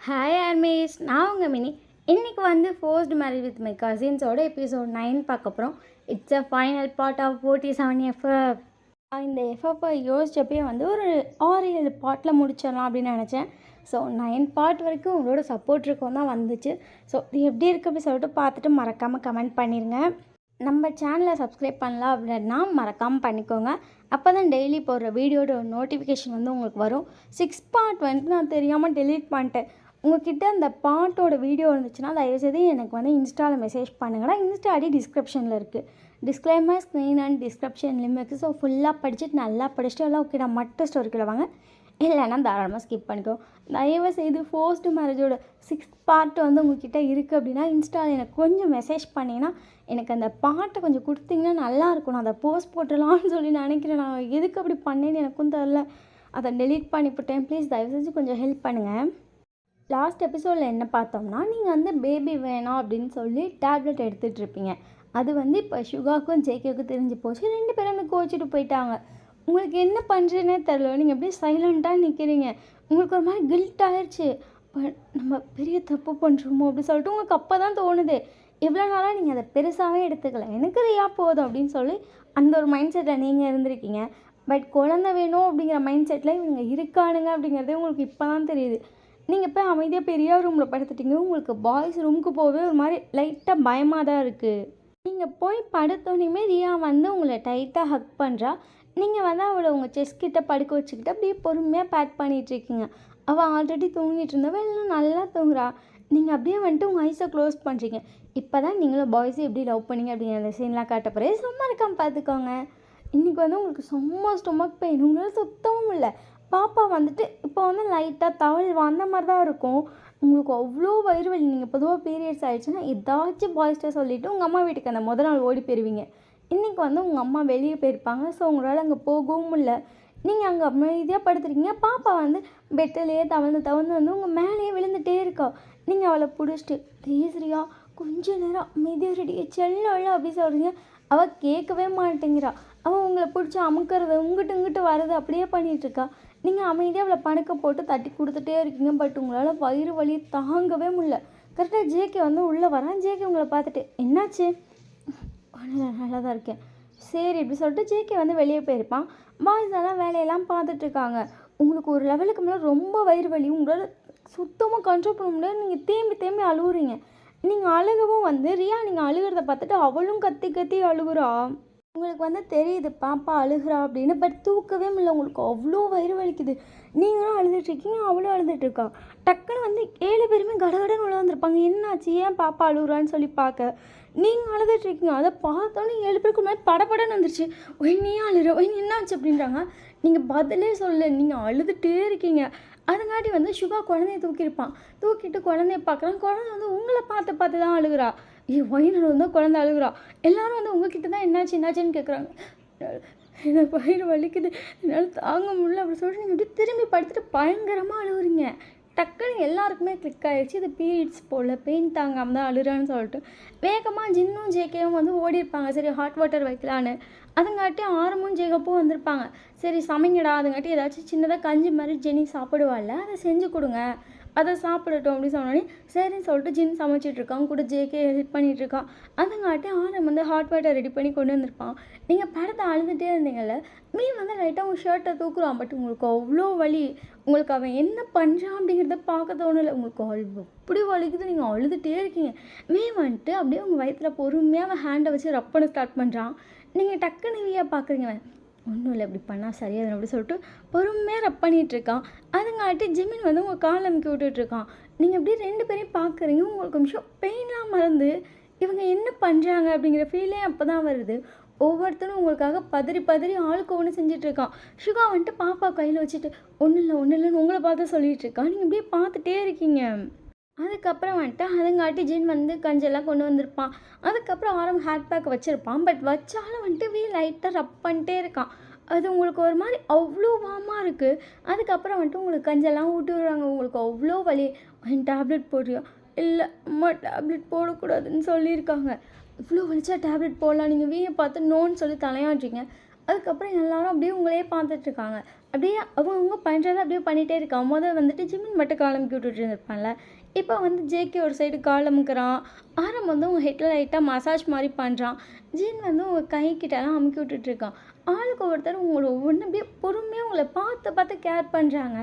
Hi ஆர்மேஸ், நான் உங்கள் மினி. இன்றைக்கி வந்து ஃபோர்ஸ்டு மேரேஜ் வித் மை கசின்ஸோட எபிசோட் 9 பார்க்க போகிறோம். It's a final part of 47 FF. இந்த எஃப்எஃப்பை யோசிச்சப்பே வந்து ஒரு 6-7 பார்ட்டில் முடிச்சிடலாம் அப்படின்னு நினச்சேன். ஸோ 9 பார்ட் வரைக்கும் உங்களோட சப்போர்ட் இருக்கும் தான் வந்துச்சு. ஸோ இது எப்படி இருக்குது அப்படி சொல்லிட்டு பார்த்துட்டு மறக்காமல் கமெண்ட் பண்ணிடுங்க. நம்ம சேனலை சப்ஸ்கிரைப் பண்ணலாம் அப்படின்னா மறக்காமல் பண்ணிக்கோங்க. அப்போ தான் டெய்லி போடுற வீடியோட நோட்டிஃபிகேஷன் வந்து உங்களுக்கு வரும். 6 பார்ட் வந்து நான் தெரியாமல் டெலீட் பண்ணிட்டேன். உங்கள்கிட்ட அந்த பாட்டோட வீடியோ இருந்துச்சுன்னா தயவுசெய்து எனக்கு வந்து இன்ஸ்டாவில் மெசேஜ் பண்ணுங்கன்னா இன்ஸ்டா ஐடி டிஸ்கிரிப்ஷனில் இருக்குது. டிஸ்க்ளைமர் ஸ்க்ரீன் அண்ட் டிஸ்கிரிப்ஷன்லேயும் இருக்குது. ஸோ ஃபுல்லாக படிச்சுட்டு நல்லா படிச்சுட்டு எல்லாம் ஓகே நான் மட்டும் ஸ்டோரிக்குள்ள வாங்க, இல்லைன்னா தாராளமாக ஸ்கிப் பண்ணிக்கோ. தயவுசெய்து ஃபோர்ஸ்டு மேரேஜோட 6th பார்ட் வந்து உங்கள்கிட்ட இருக்குது அப்படின்னா இன்ஸ்டாவில் எனக்கு கொஞ்சம் மெசேஜ் பண்ணிங்கன்னா எனக்கு அந்த பாட்டை கொஞ்சம் கொடுத்தீங்கன்னா நல்லாயிருக்கும். நான் அதை போஸ்ட் போட்டுடலான்னு சொல்லி நினைக்கிறேன். நான் எதுக்கு அப்படி பண்ணேன்னு எனக்கும் தெரில. அதை டெலீட் பண்ணிவிட்டேன். ப்ளீஸ் தயவுசெய்து கொஞ்சம் ஹெல்ப் பண்ணுங்கள். லாஸ்ட் எபிசோடில் என்ன பார்த்தோம்னா, நீங்கள் வந்து பேபி வேணாம் அப்படின்னு சொல்லி டேப்லெட் எடுத்துகிட்ருப்பீங்க. அது வந்து இப்போ சுகாக்கும் ஜேகேவுக்கும் தெரிஞ்சு போச்சு. 2 பேரும் வந்து கோச்சிட்டு போயிட்டாங்க. உங்களுக்கு என்ன பண்ணுறேன்னே தெரில. நீங்கள் அப்படியே சைலண்ட்டாக நிற்கிறீங்க. உங்களுக்கு ஒரு மாதிரி கில்ட் ஆயிடுச்சு. நம்ம பெரிய தப்பு பண்ணுறோமோ அப்படி சொல்லிட்டு உங்களுக்கு அப்போ தான் தோணுது. எவ்வளோ நாளாக நீங்கள் அதை பெருசாகவே எடுத்துக்கல, எனக்கு ரியா போதும் அப்படின்னு சொல்லி அந்த ஒரு மைண்ட் செட்டில் நீங்கள் இருந்திருக்கீங்க. பட் குழந்தை வேணும் அப்படிங்கிற மைண்ட் செட்டில் இவங்க இருக்கானுங்க அப்படிங்கிறதே உங்களுக்கு இப்போ தான் தெரியுது. நீங்கள் போய் அமைதியாக பெரிய ரூமில் படுத்துட்டீங்க. உங்களுக்கு பாய்ஸ் ரூமுக்கு போகவே ஒரு மாதிரி லைட்டாக பயமாக தான் இருக்குது. நீங்கள் போய் படுத்தோன்னே ரியா வந்து உங்களை டைட்டாக ஹக் பண்ணுறா. நீங்கள் வந்து அவளை உங்கள் செஸ்ட் கிட்ட படுக்க வச்சுக்கிட்டு அப்படியே பொறுமையாக பேக் பண்ணிகிட்ருக்கீங்க. அவள் ஆல்ரெடி தூங்கிட்டு இருந்தவள் எல்லாம் நல்லா தூங்குறா. நீங்கள் அப்படியே வந்துட்டு உங்கள் ஐஸை க்ளோஸ் பண்ணுறீங்க. இப்போ தான் நீங்களும் பாய்ஸை எப்படி லவ் பண்ணீங்க அப்படிங்கிற அந்த சீன்லாம் காட்ட போகிறேன். சும்மா இருக்காமல் பார்த்துக்கோங்க. இன்றைக்கி வந்து உங்களுக்கு சும்மா ஸ்டொமக் பெயின், உங்களால் சுத்தமும் இல்லை. பாப்பா வந்துட்டு இப்போ வந்து லைட்டாக தவழ்வா அந்த மாதிரி தான் இருக்கும். உங்களுக்கு அவ்வளோ வயிறு வலி. நீங்கள் பொதுவாக பீரியட்ஸ் ஆகிடுச்சுன்னா ஏதாச்சும் பாய்ஸ்ட்டை சொல்லிவிட்டு உங்கள் அம்மா வீட்டுக்கு அந்த முதல் நாள் ஓடி போயிடுவீங்க. இன்றைக்கி வந்து உங்கள் அம்மா வெளியே போயிருப்பாங்க. ஸோ உங்களால் அங்கே போகவும் இல்லை. நீங்கள் அங்கே அமைதியாக படுத்துருக்கீங்க. பாப்பா வந்து பெட்டிலேயே தவழ்ந்து வந்து உங்கள் மேலேயே விழுந்துகிட்டே இருக்கா. நீங்கள் அவளை பிடிச்சிட்டு பேசுறியா, கொஞ்ச நேரம் அமைதியாக ரெடியே செல்ல அப்படி சொல்கிறீங்க. அவள் கேட்கவே மாட்டேங்கிறா. அவள் உங்களை பிடிச்சி அமுக்கிறது, இங்கிட்டு வர்றது அப்படியே பண்ணிகிட்ருக்கா. நீங்கள் அமைதியாக அவளை படுக்க போட்டு தட்டி கொடுத்துட்டே இருக்கீங்க. பட் உங்களால் வயிறு வலி தாங்கவே முடியல. கரெக்டாக ஜேகே வந்து உள்ளே வரான். ஜேகே உங்களை பார்த்துட்டு என்னாச்சு? ஒன்றும் நல்லா தான் இருக்கேன். சரி இப்படி சொல்லிட்டு ஜேகே வந்து வெளியே போயிருப்பான். பாய்ஸ் எல்லாம் வேலையெல்லாம் பார்த்துட்ருக்காங்க. உங்களுக்கு ஒரு லெவலுக்கு மேலே ரொம்ப வயிறு வலி, உங்களால் சுத்தமாக கண்ட்ரோல் பண்ண முடியாது. நீங்கள் தேம்பி அழுகுறீங்க. நீங்கள் அழுகவும் வந்து ரியா நீங்கள் அழுகிறத பார்த்துட்டு அவளும் கத்தி அழுகுறா. உங்களுக்கு வந்து தெரியுது பாப்பா அழுகிறா அப்படின்னு. பட் தூக்கவே முடியல. உங்களுக்கு அவ்வளோ வயிறு வலிக்குது. நீங்களும் அழுதுட்ருக்கீங்க, அவளும் அழுதுட்ருக்கா. டக்குன்னு வந்து 7 பேருமே கடகடன்னு உள்ள வந்திருப்பாங்க. என்னாச்சு, ஏன் பாப்பா அழுகுறான்னு சொல்லி பார்க்க. நீங்கள் அழுதுட்ருக்கீங்க. அதை பார்த்தோன்னே 7 பேருக்கு முன்னாடி படப்படன்னு வந்துருச்சு. நீயும் அழுகிற, என்னாச்சு அப்படின்றாங்க. நீங்கள் பதிலே சொல்ல, நீங்கள் அழுதுகிட்டே இருக்கீங்க. அதுங்காட்டி வந்து சுகா குழந்தைய தூக்கியிருப்பான். தூக்கிட்டு குழந்தைய பார்க்குறான். குழந்தை வந்து உங்களை பார்த்து தான் அழுகிறா. வயிறு வந்து குழந்தை அழுகுறா. எல்லோரும் வந்து உங்ககிட்ட தான் என்னாச்சுன்னு கேட்குறாங்க. எனக்கு வயிறு வலிக்குது, என்னால் தாங்க முடியல அப்படி சொல்லிட்டு நீங்கள் இப்படி திரும்பி படுத்துட்டு பயங்கரமாக அழுகுறீங்க. டக்குன்னு எல்லாருக்குமே கிளிக் ஆகிடுச்சு. இது பீரியட்ஸ் போல் பெயின் தாங்காமல் தான் அழுறான்னு சொல்லிட்டு வேகமாக ஜின்னும் ஜேகேவும் வந்து ஓடிருப்பாங்க. சரி ஹாட் வாட்டர் வைக்கலான்னு. அதுங்காட்டி ஆரமும் ஜேகப்பும் வந்திருப்பாங்க. சரி சமைங்கடா, அதுங்காட்டி ஏதாச்சும் சின்னதாக கஞ்சி மாதிரி ஜெனி சாப்பிடுவாள்ல, அதை செஞ்சு கொடுங்க, அதை சாப்பிடட்டும் அப்படின்னு சொன்னோடனே சரின்னு சொல்லிட்டு ஜின் சமைச்சிட்ருக்கான். கூட ஜேகே ஹெல்ப் பண்ணிகிட்ருக்கான். அதுங்காட்டி ஆரம் வந்து ஹாட் வாட்டர் ரெடி பண்ணி கொண்டு வந்திருப்பான். நீங்கள் படத்தை அழுதுகிட்டே இருந்தீங்கல்ல, மீன் வந்து லைட்டாக உங்கள் ஷர்ட்டை தூக்குறான். பட் உங்களுக்கு அவ்வளோ வலி. உங்களுக்கு அவன் என்ன பண்ணுறான் அப்படிங்கிறத பார்க்க தோணலை. உங்களுக்கு அப்படி வலிக்குது. நீங்கள் அழுதுகிட்டே இருக்கீங்க. வந்துட்டு அப்படியே உங்கள் வயிற்றில் பொறுமையாக அவன் ஹேண்டை வச்சு ரப் பண்ண ஸ்டார்ட் பண்ணுறான். நீங்கள் டக்குன்னு நீயாக பார்க்குறீங்க. ஒன்றும் இல்லை, இப்படி பண்ணால் சரியாக அப்படி சொல்லிட்டு பொறுமையாக ரப் பண்ணிகிட்ருக்கான். அதுங்காட்டி ஜிமின் வந்து உங்கள் கால் அமுக்கி விட்டுட்ருக்கான். நீங்கள் அப்படியே 2 பேரையும் பார்க்குறீங்க. உங்களுக்கு நிமிஷம் பெயின்லாம் மறந்து இவங்க என்ன பண்ணுறாங்க அப்படிங்கிற ஃபீலே அப்போ தான் வருது. ஒவ்வொருத்தரும் உங்களுக்காக பதறி ஆளுக்கு ஒன்று செஞ்சிட்ருக்கான். சுகா வந்துட்டு பாப்பா கையில் வச்சுட்டு ஒன்றும் இல்லைன்னு உங்களை பார்த்து சொல்லிகிட்ருக்கான். நீங்கள் அப்படியே பார்த்துட்டே இருக்கீங்க. அதுக்கப்புறம் வந்துட்டு அதுங்காட்டி ஜின் வந்து கஞ்செல்லாம் கொண்டு வந்திருப்பான். அதுக்கப்புறம் ஆரம் ஹேட் பேக் வச்சுருப்பான். பட் வச்சாலும் வந்துட்டு லைட்டாக ரப் பண்ணிட்டே இருக்கான். அது உங்களுக்கு ஒரு மாதிரி அவ்வளோ வாமாக இருக்குது. அதுக்கப்புறம் வந்துட்டு உங்களுக்கு கஞ்செல்லாம் ஊட்டி விடுறாங்க. உங்களுக்கு அவ்வளோ வலி. டேப்லெட் போடுறியா? இல்லை அம்மா டேப்லெட் போடக்கூடாதுன்னு சொல்லியிருக்காங்க. இவ்வளோ வலிச்சா டேப்லெட் போடலாம். நீங்கள் வீயை பார்த்து நோன்னு சொல்லி தலையாடுறீங்க. அதுக்கப்புறம் எல்லாரும் அப்படியே உங்களையே பார்த்துட்ருக்காங்க. அப்படியே அவங்க பண்ணுறத அப்படியே பண்ணிகிட்டே இருக்கான். முதல் வந்துட்டு ஜிமின் மட்டும் கால் அமுக்கி விட்டுட்டு இருந்திருப்பான்ல. இப்போ வந்து ஜேகே ஒரு சைடு கால் அமுக்குறான். ஆரம் வந்து உங்கள் ஹெட்டில் லைட்டாக மசாஜ் மாதிரி பண்ணுறான். ஜின் வந்து உங்கள் கைக்கிட்டலாம் அமுக்கி விட்டுட்ருக்கான். ஆளுக்கு ஒவ்வொருத்தரும் உங்களோட ஒவ்வொன்று அப்படியே பொறுமையாக உங்களை பார்த்து பார்த்து கேர் பண்ணுறாங்க.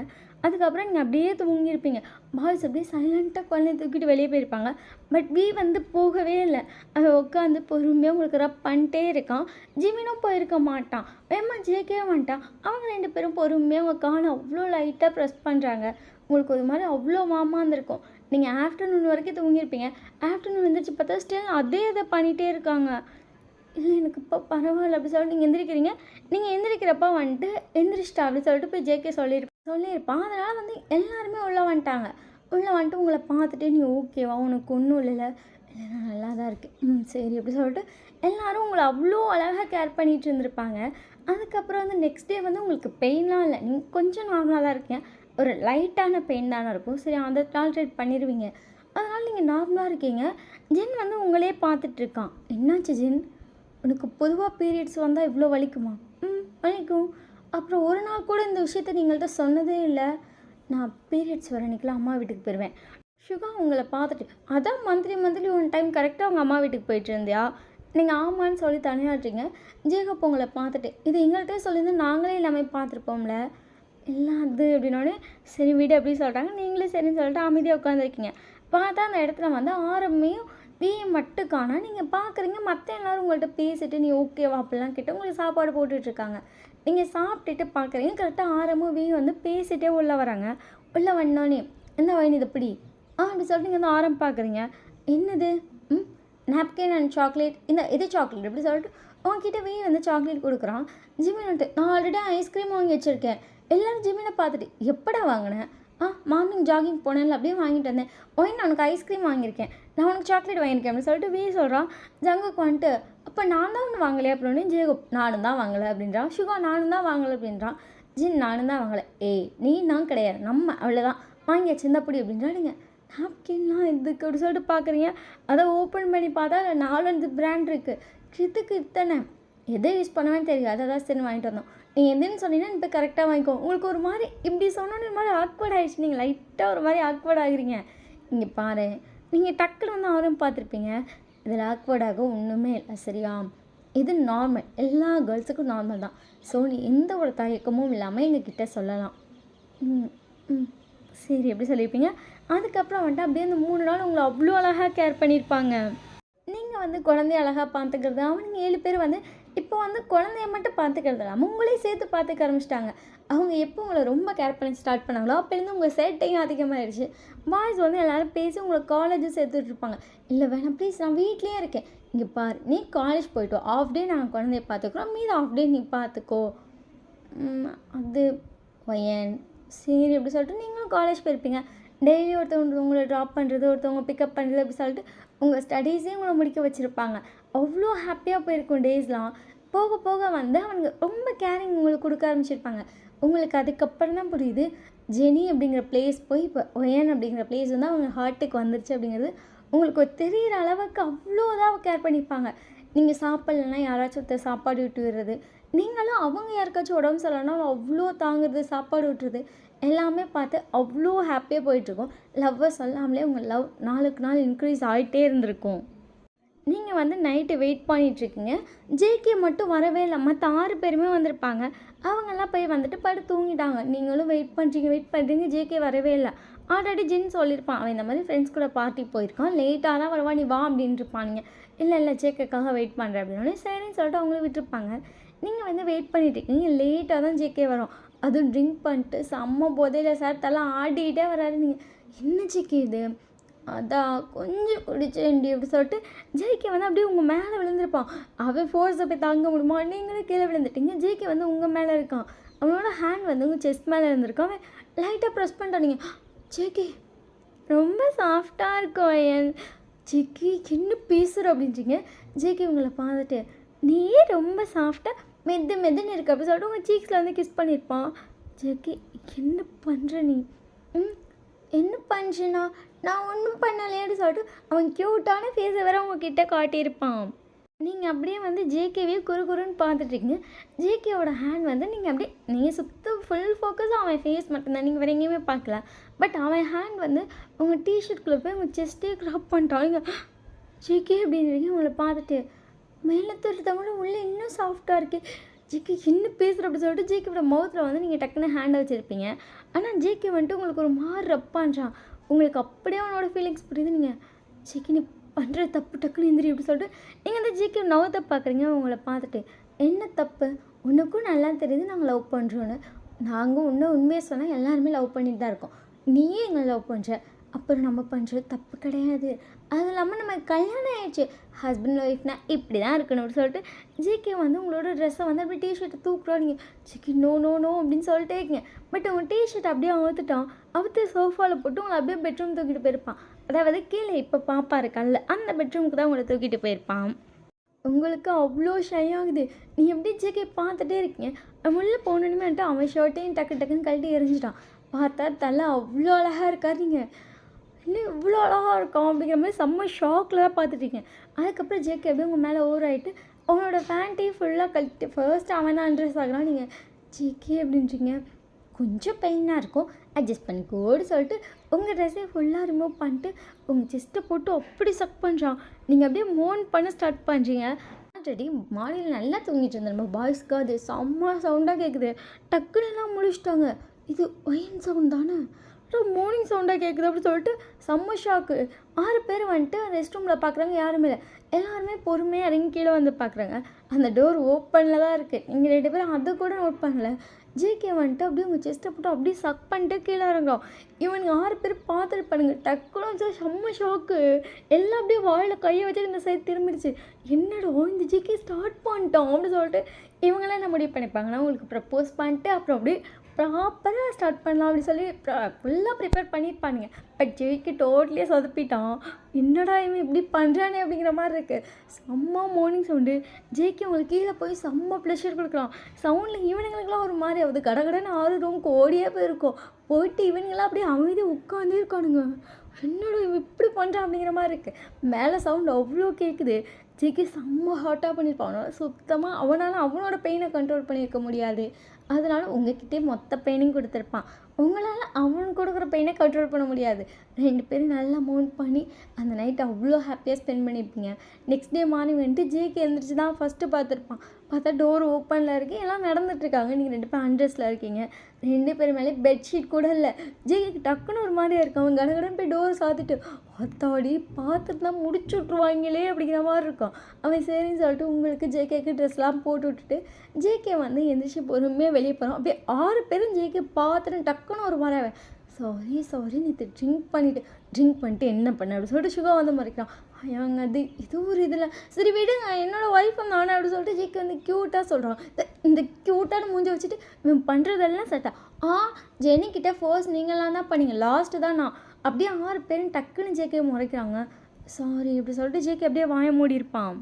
அதுக்கப்புறம் நீங்கள் அப்படியே தூங்கியிருப்பீங்க. பாய்ஸ் அப்படியே சைலண்ட்டாக குழந்தைய தூக்கிட்டு வெளியே போயிருப்பாங்க. பட் வி வந்து போகவே இல்லை. அவன் உட்காந்து பொறுமையாக உங்களுக்கு ரப் பண்ணிட்டே இருக்கான். ஜிமினும் போயிருக்க மாட்டான். வேமா ஜேகே வந்துட்டான். அவங்க 2 பேரும் பொறுமையாக உங்கள் காலை அவ்வளோ லைட்டாக ப்ரெஸ் பண்ணுறாங்க. உங்களுக்கு ஒரு மாதிரி அவ்வளோ வார்மாக இருந்திருக்கும். நீங்கள் ஆஃப்டர்நூன் வரைக்கும் தூங்கியிருப்பீங்க. ஆஃப்டர்நூன் எழுந்திரிச்சு பார்த்தா ஸ்டில் அதே இதை பண்ணிகிட்டே இருக்காங்க. இல்லை எனக்கு இப்போ பரவாயில்ல அப்படி சொல்லிட்டு நீங்கள் எந்திரிக்கிறீங்க. நீங்கள் எந்திரிக்கிறப்ப வந்துட்டு எந்திரிச்சிட்டா அப்படி சொல்லிட்டு போய் ஜேகே சொல்லியிருப்பான். அதனால் வந்து எல்லாருமே உள்ளே வந்துட்டாங்க. உள்ளே வந்துட்டு உங்களை பார்த்துட்டு நீ ஓகேவா, உனக்கு ஒன்றும் இல்லைல்ல, இல்லைனா நல்லா தான் இருக்குது, சரி அப்படி சொல்லிட்டு எல்லோரும் உங்களை அவ்வளோ அழகாக கேர் பண்ணிகிட்டு இருந்திருப்பாங்க. அதுக்கப்புறம் வந்து நெக்ஸ்ட் டே வந்து உங்களுக்கு பெயின்லாம் இல்லை. நீங்கள் கொஞ்சம் நார்மலாக தான் இருக்கீங்க. ஒரு லைட்டான பெயின் தானே இருக்கும். சரி அதை டாலரேட் பண்ணிடுவீங்க. அதனால் நீங்கள் நார்மலாக இருக்கீங்க. ஜின் வந்து உங்களே பார்த்துட்ருக்கான். என்னாச்சு ஜின், உனக்கு பொதுவாக பீரியட்ஸ் வந்தால் இவ்வளோ வலிக்குமா? வலிக்கும். அப்புறம் ஒரு நாள் கூட இந்த விஷயத்த நீங்கள்கிட்ட சொன்னதே இல்லை. நான் பீரியட்ஸ் வர அன்றைக்கெலாம் அம்மா வீட்டுக்கு போயிடுவேன். சுகா உங்களை பார்த்துட்டு அதான் மந்த்லி ஒன் டைம் கரெக்டாக அவங்க அம்மா வீட்டுக்கு போயிட்டு இருந்தியா? நீங்கள் ஆமான்னு சொல்லி தனியாட்டுறீங்க. ஜேகப் உங்களை பார்த்துட்டு இது எங்கள்கிட்ட சொல்லியிருந்தால் நாங்களே எல்லாமே பார்த்துருப்போம்ல. எல்லாம் அது அப்படின்னோடனே சரி வீடு அப்படின்னு சொல்லிட்டாங்க. நீங்களே சரின்னு சொல்லிட்டு அமைதியாக உட்காந்துருக்கீங்க. பார்த்தா அந்த இடத்துல வந்து ஆரம்பியும் வீயை மட்டும் காணா. நீங்கள் பார்க்குறீங்க மற்ற எல்லோரும் உங்கள்கிட்ட பேசிட்டு நீ ஓகேவா அப்படிலாம் கேட்டு உங்களுக்கு சாப்பாடு போட்டுட்ருக்காங்க. நீங்கள் சாப்பிட்டுட்டு பார்க்குறீங்க. கரெக்டாக ஆரமும் வீயும் வந்து பேசிகிட்டே உள்ளே வராங்க. உள்ளே வந்தோடனே என்ன வயன் இது எப்படி அப்படி சொல்லிட்டு நீங்கள் வந்து ஆரம் பார்க்குறீங்க. என்னது நாப்கின் அண்ட் சாக்லேட், இது சாக்லேட் அப்படி சொல்லிட்டு உங்ககிட்ட வீ வந்து சாக்லேட் கொடுக்குறான். ஜிமின் வந்துட்டு நான் ஆல்ரெடி ஐஸ்கிரீம் வாங்கி வச்சுருக்கேன். எல்லோரும் ஜிமினை பார்த்துட்டு எப்படா வாங்கினேன்? மார்னிங் ஜாகிங் போனேன்ல அப்படியே வாங்கிட்டு வந்தேன். ஒயின் நான் உனக்கு ஐஸ்கிரீம் வாங்கியிருக்கேன், நான் உனக்கு சாக்லேட் வாங்கியிருக்கேன் அப்படின்னு சொல்லிட்டு வீ சொல்கிறான். ஜங்குக்கு வந்துட்டு அப்போ நான் தான் ஒன்று வாங்கலை அப்படின்னு ஜேகப் நானும் தான் வாங்கலை அப்படின்றான். சுகா நானும் தான் வாங்கலை அப்படின்றான். ஜின் நானும் தான் வாங்கலை. ஏய் நீ தான் கிடையாது, நம்ம அவ்வளோதான் வாங்கி சின்னப்படி அப்படின்றா. நீங்கள் நாப்கின்லாம் இதுக்கு அப்படி சொல்லிட்டு பார்க்குறீங்க. அதை ஓப்பன் பண்ணி பார்த்தா 4 பிராண்ட் இருக்குது. இதுக்கு இத்தனை எதை யூஸ் பண்ணுவேன்னு தெரியாது. அதான் சரி வாங்கிட்டு வந்தோம். நீங்கள் எதுன்னு சொன்னீங்கன்னா இப்போ கரெக்டாக வாங்கிக்கோ. உங்களுக்கு ஒரு மாதிரி இப்படி சொன்னோன்னு ஒரு மாதிரி ஆக்வர்ட் ஆகிடுச்சு. நீங்கள் லைட்டாக ஒரு மாதிரி ஆக்வர்ட் ஆகிறீங்க. இங்கே பாரு, நீங்கள் டக்குன்னு வந்து ஆரம் பார்த்துருப்பீங்க. இதில் ஆக்வர்ட் ஆக ஒன்றுமே இல்லை சரியா? இது நார்மல், எல்லா கேர்ள்ஸுக்கும் நார்மல் தான். ஸோ நீ எந்த ஒரு தயக்கமும் இல்லாமல் எங்ககிட்ட சொல்லலாம். சரி எப்படி சொல்லியிருப்பீங்க. அதுக்கப்புறம் வந்துட்டு அப்படியே அந்த 3 நாள் உங்களை அவ்வளோ அழகாக கேர் பண்ணியிருப்பாங்க. நீங்கள் வந்து குழந்தைய அழகாக பார்த்துக்கிறது. அவங்க 7 பேர் வந்து இப்போ வந்து குழந்தைய மட்டும் பார்த்துக்கிறது இல்லாமல் உங்களையும் சேர்த்து பார்த்துக்க ஆரம்பிச்சிட்டாங்க. அவங்க எப்போ உங்களை ரொம்ப கேர் பண்ணி ஸ்டார்ட் பண்ணாங்களோ அப்போலேருந்து உங்கள் சேட்டையும் அதிகமாகிடுச்சு. பாய்ஸ் வந்து எல்லோரும் பேசி உங்களை காலேஜும் சேர்த்துட்ருப்பாங்க. இல்லை வேணாம் ப்ளீஸ் நான் வீட்லேயே இருக்கேன். இங்கே பாரு நீ காலேஜ் போய்ட்டோம், ஆஃப் டே நாங்கள் குழந்தைய பார்த்துக்குறோம், மீது ஆஃப் டே நீ பார்த்துக்கோ. அது பையன் சரி அப்படி சொல்லிட்டு நீங்களும் காலேஜ் போயிருப்பீங்க. டெய்லி ஒருத்தவங்க உங்களை ட்ராப் பண்ணுறது, ஒருத்தவங்க பிக்கப் பண்ணுறது அப்படி சொல்லிட்டு உங்கள் ஸ்டடீஸையும் உங்களை முடிக்க வச்சுருப்பாங்க. அவ்வளோ ஹாப்பியாக போயிருக்கும் டேஸ்லாம். போக போக வந்து அவனுங்க ரொம்ப கேரிங் உங்களுக்கு கொடுக்க ஆரம்பிச்சிருப்பாங்க. உங்களுக்கு அதுக்கப்புறம் தான் புரியுது ஜெனி அப்படிங்கிற பிளேஸ் போய் இப்போ ஒயன் அப்படிங்கிற பிளேஸ் வந்து அவங்க ஹார்ட்டுக்கு வந்துருச்சு அப்படிங்கிறது உங்களுக்கு ஒரு தெரிகிற அளவுக்கு அவ்வளோதான் கேர் பண்ணியிருப்பாங்க. நீங்கள் சாப்பிட்லன்னா யாராச்சும் ஒருத்தர் சாப்பாடு விட்டு விடுறது, நீங்களும் அவங்க யாருக்காச்சும் உடம்பு சரியில்லைனா அவ்வளோ தாங்குறது, சாப்பாடு விட்டுறது எல்லாமே பார்த்து அவ்வளோ ஹாப்பியாக போயிட்டுருக்கும். லவ்வை சொல்லாமலே உங்கள் லவ் நாளுக்கு நாள் இன்க்ரீஸ் ஆகிட்டே இருந்திருக்கும். நீங்கள் வந்து நைட்டு வெயிட் பண்ணிகிட்ருக்கீங்க. ஜேகே மட்டும் வரவே இல்லை. மற்ற 6 பேருமே வந்திருப்பாங்க. அவங்கெல்லாம் போய் வந்துட்டு படுத்து தூங்கிட்டாங்க. நீங்களும் வெயிட் பண்ணுறீங்க. ஜேகே வரவே இல்லை. ஆல்ரெடி ஜின் சொல்லியிருப்பான், அவன் இந்த மாதிரி ஃப்ரெண்ட்ஸ் கூட பார்ட்டி போயிருக்கான், லேட்டாக தான் வருவா, நீ வா அப்படின்ட்டு இருப்பானுங்க. இல்லை ஜேகேக்காக வெயிட் பண்ணுறேன் அப்படின்னோடனே சரின்னு சொல்லிட்டு அவங்கள விட்டுருப்பாங்க. நீங்கள் வந்து வெயிட் பண்ணிட்டுருக்கீங்க. லேட்டாக தான் ஜேகே வரும். அதுவும் ட்ரிங்க் பண்ணிட்டு செம்ம போதையில் சார் தலாம் ஆடிக்கிட்டே வராரு. நீங்கள் என்ன ஜேகே இது, அதான் கொஞ்சம் குடிச்சேன்டி அப்படி சொல்லிட்டு ஜேகே வந்து அப்படியே உங்கள் மேலே விழுந்திருப்பான். அவன் ஃபோர்ஸை போய் தாங்க முடியுமா, நீங்களே கீழே விழுந்துட்டீங்க. ஜேகே வந்து உங்கள் மேலே இருக்கான். அவனோட ஹேண்ட் வந்து உங்கள் செஸ்ட் மேலே இருந்திருக்கான். அவன் லைட்டாக ப்ரெஸ் பண்ணிட்டான். நீங்கள் ஜேகே ரொம்ப சாஃப்டாக இருக்கும் என் ஜேகே என்ன பேசுகிற அப்படின்றீங்க. ஜேகே உங்களை பார்த்துட்டு நீ ரொம்ப சாஃப்டாக மெதுன்னு இருக்க அப்படி சொல்லிட்டு உங்கள் சீக்ஸில் வந்து கிஸ் பண்ணியிருப்பான். ஜேகே என்ன பண்ணுற நீ? என்ன பண்ணுறேன்னா நான் ஒன்றும் பண்ணலையேன்னு சொல்லிட்டு அவன் க்யூட்டான ஃபேஸை வேறு உங்ககிட்ட காட்டியிருப்பான். நீங்கள் அப்படியே வந்து ஜேகேவே குறுன்னு பார்த்துட்ருக்கீங்க. ஜேகேவோட ஹேண்ட் வந்து நீங்கள் அப்படியே நீங்கள் ஃபுல் ஃபோக்கஸ் அவன் ஃபேஸ் மட்டும்தான், நீங்கள் வேறு எங்கேயுமே பார்க்கல. பட் அவன் ஹேண்ட் வந்து உங்கள் டிஷர்ட்குள்ளே போய் உங்கள் செஸ்ட்டே க்ராப் பண்ணிட்டான். நீங்கள் ஜேகே அப்படின்றீங்க. உங்களை பார்த்துட்டு மேலே தவிர உள்ளே இன்னும் சாஃப்டாக இருக்குது. ஜேகே என்ன பேசுகிற அப்படி சொல்லிட்டு ஜேகேவோட மவுத்தில் வந்து நீங்கள் டக்குன்னு ஹேண்டை வச்சுருப்பீங்க. ஆனால் ஜேகே வந்துட்டு உங்களுக்கு ஒரு மாதிரி ரப்பான்றான். உங்களுக்கு அப்படியே அவனோட ஃபீலிங்ஸ் புரியுது. நீங்கள் ஜேகே நீ பண்ணுற தப்பு டக்குன்னு எந்திரி அப்படி சொல்லிட்டு நீங்கள் அந்த ஜேகே நவத்தை பார்க்குறீங்க. உங்களை பார்த்துட்டு என்ன தப்பு, உனக்கும் நல்லா தெரியுது நாங்கள் லவ் பண்ணுறோன்னு. நாங்கள் இன்னும் உண்மையை சொன்னால் எல்லாருமே லவ் பண்ணிட்டு தான் இருக்கோம். நீயே எங்களை லவ் பண்ணுற, அப்புறம் நம்ம பண்ணுறது தப்பு கிடையாது. அது இல்லாமல் நம்ம கல்யாணம் ஆயிடுச்சு, ஹஸ்பண்ட் ஒய்ஃப்னா இப்படி தான் இருக்கணும் அப்படின்னு சொல்லிட்டு ஜேகே வந்து உங்களோட ட்ரெஸ்ஸை வந்து அப்படியே டிஷர்ட்டை தூக்குறோம். நீங்கள் ஜேகே நோ நோ நோ அப்படின்னு சொல்லிட்டே இருக்கீங்க. பட் உங்கள் டிஷர்ட் அப்படியே அவுத்து சோஃபாவில் போட்டு உங்களை அப்படியே பெட்ரூம் தூக்கிட்டு போயிருப்பான். அதாவது கீழே இப்போ பாப்பா இருக்கான்ல அந்த பெட்ரூமுக்கு தான் உங்களை தூக்கிட்டு போயிருப்பான். உங்களுக்கு அவ்வளோ ஷை ஆகுது. நீ எப்படி ஜேகே பார்த்துட்டே இருக்கீங்க. உள்ளே போகணுன்னு வந்துட்டு அவன் ஷர்ட்டையும் டக்குன்னு கழட்டி எரிஞ்சிட்டான். பார்த்தா தலை அவ்வளோ அழகாக இருக்கார். நீங்கள் இன்னும் இவ்வளோ அழகாக இருக்கும் அப்படிங்கிற மாதிரி செம்ம ஷாக்கில் தான் பார்த்துட்டீங்க. அதுக்கப்புறம் ஜேகே அப்படியே உங்கள் மேலே ஓவர் ஆகிட்டு அவனோட ஃபேண்ட்டையும் ஃபுல்லாக கழட்டி ஃபர்ஸ்ட் அவன் தான் அண்ட்ரெஸ் ஆகிறான். நீங்கள் ஜேகே அப்படின்றீங்க. கொஞ்சம் பெயினாக இருக்கும், அட்ஜஸ்ட் பண்ணிக்கோடு சொல்லிட்டு உங்கள் ட்ரெஸ்ஸை ஃபுல்லாக ரிமூவ் பண்ணிட்டு உங்கள் செஸ்ட்டை போட்டு அப்படி சக் பண்ணுறான். நீங்கள் அப்படியே மோன் பண்ண ஸ்டார்ட் பண்ணுறீங்க. ஆல்ரெடி மாடியில் நல்லா தூங்கிட்டு இருந்தேன். நம்ம பாய்ஸ்க்கு அது செம்ம சவுண்டாக கேட்குது. டக்குன்னெல்லாம் முடிச்சிட்டாங்க. இது ஒயின் சவுண்ட் தானே, மார்னிங் சவுண்டாக கேட்குது அப்படி சொல்லிட்டு செம்ம ஷாக்கு. 6 பேர் வந்துட்டு ரெஸ்ட் ரூமில் பார்க்குறாங்க, யாருமே இல்லை. எல்லாருமே பொறுமையாக இறங்கி கீழே வந்து பார்க்குறாங்க. அந்த டோர் ஓப்பனில் தான் இருக்குது. நீங்கள் 2 பேரும் அதை கூட நோட் பண்ணல. ஜேகே வந்துட்டு அப்படியே உங்கள் செஸ்ட்டை போட்டு அப்படியே சக் பண்ணிட்டு கீழே இறங்கும். இவனுங்க 6 பேர் பார்த்துட்டு பண்ணுங்க. டக்குன்னு வச்சு செம்ம ஷாக்கு. எல்லாம் அப்படியே வாயில் கையை வச்சு இந்த சைடு திரும்பிடுச்சு. என்னடா இந்த ஜேகே ஸ்டார்ட் பண்ணிட்டோம் அப்படின்னு சொல்லிட்டு இவங்களாம் என்ன முடிவு பண்ணிப்பாங்கன்னா உங்களுக்கு ப்ரப்போஸ் பண்ணிட்டு அப்புறம் அப்படியே ப்ராப்பராக ஸ்டார்ட் பண்ணலாம் அப்படி சொல்லி ஃபுல்லாக ப்ரிப்பேர் பண்ணியிருப்பானுங்க. பட் ஜேகே டோட்டலியே சொதப்பிட்டான். என்னடா இவன் இப்படி பண்ணுறானே அப்படிங்கிற மாதிரி இருக்குது. செம்ம மார்னிங் சவுண்டு. ஜேகே உங்களுக்கு கீழே போய் செம்ம ப்ளஷர் கொடுக்குறான். சவுண்டில் ஈவனுங்களுக்குலாம் ஒரு மாதிரி ஆகுது. கடகடன்னு 6 ரூமுக்கு ஓடியே போயிருக்கோம். போயிட்டு ஈவனுங்களாம் அப்படியே அமைதியாக உட்காந்தே இருக்கானுங்க. என்னோட இவன் இப்படி பண்ணுறான் அப்படிங்கிற மாதிரி இருக்குது. மேலே சவுண்ட் அவ்வளோ கேட்குது. ஜேகே செம்ம ஹாட்டாக பண்ணியிருப்பான். அவனால் அவனோட பெயினை கண்ட்ரோல் பண்ணியிருக்க முடியாது. அதனால் உங்கள்கிட்டே மொத்த பெயினையும் கொடுத்துருப்பான். உங்களால் அவன் கொடுக்குற பெயினை கண்ட்ரோல் பண்ண முடியாது. 2 பேரும் நல்லா மவுண்ட் பண்ணி அந்த நைட் அவ்வளோ ஹாப்பியாக ஸ்பெண்ட் பண்ணியிருப்பீங்க. நெக்ஸ்ட் டே மார்னிங் வந்துட்டு ஜேகே எழுந்திரிச்சு தான் ஃபஸ்ட்டு பார்த்துருப்பான். பார்த்தா டோர் ஓப்பனில் இருக்குது, எல்லாம் நடந்துட்டுருக்காங்க. நீங்கள் 2 பேரும் அண்ட்ரெஸ்ட்டில் இருக்கீங்க. 2 பேர் மேலே பெட்ஷீட் கூட இல்லை. ஜேகேக்கு டக்குன்னு ஒரு மாதிரியாக இருக்கும். அவன் கடகடன்னு போய் டோர் சாத்திட்டு அத்தாடி பார்த்துட்டுலாம் முடிச்சு விட்ருவாங்களே அப்படிங்கிற மாதிரி இருக்கும். அவன் சரின்னு சொல்லிட்டு உங்களுக்கு ஜேகேக்கு ட்ரெஸ்லாம் போட்டு விட்டுட்டு ஜேகே வந்து எந்திரிச்சு பொறுமையாக வெளியே போகிறான். அப்படியே 6 பேரும் ஜேகே பார்த்துட்டு டக்குன்னு ஒரு மாதிரி சாரி நேற்று ட்ரிங்க் பண்ணிட்டு என்ன பண்ண அப்படி சொல்லிட்டு சுகா வந்து மறைக்கிறான். ஐயாங்க அது இது ஒரு இதில் சரி விடுங்க என்னோடய ஒய்ஃப் நானே அப்படி சொல்லிட்டு ஜேகே வந்து க்யூட்டாக சொல்கிறான். இந்த க்யூட்டான மூஞ்சி வச்சுட்டு இவன் பண்ணுறதெல்லாம் சட்டா ஜெனிக்கிட்ட ஃபர்ஸ்ட் நீங்களாம் தான் பண்ணீங்க, லாஸ்ட்டு தான் நான். அப்படியே 6 பேரும் டக்குன்னு ஜேகே முறைக்கிறாங்க. சாரி அப்படி சொல்லிட்டு ஜேகே அப்படியே வாய மூடி இருப்பான்.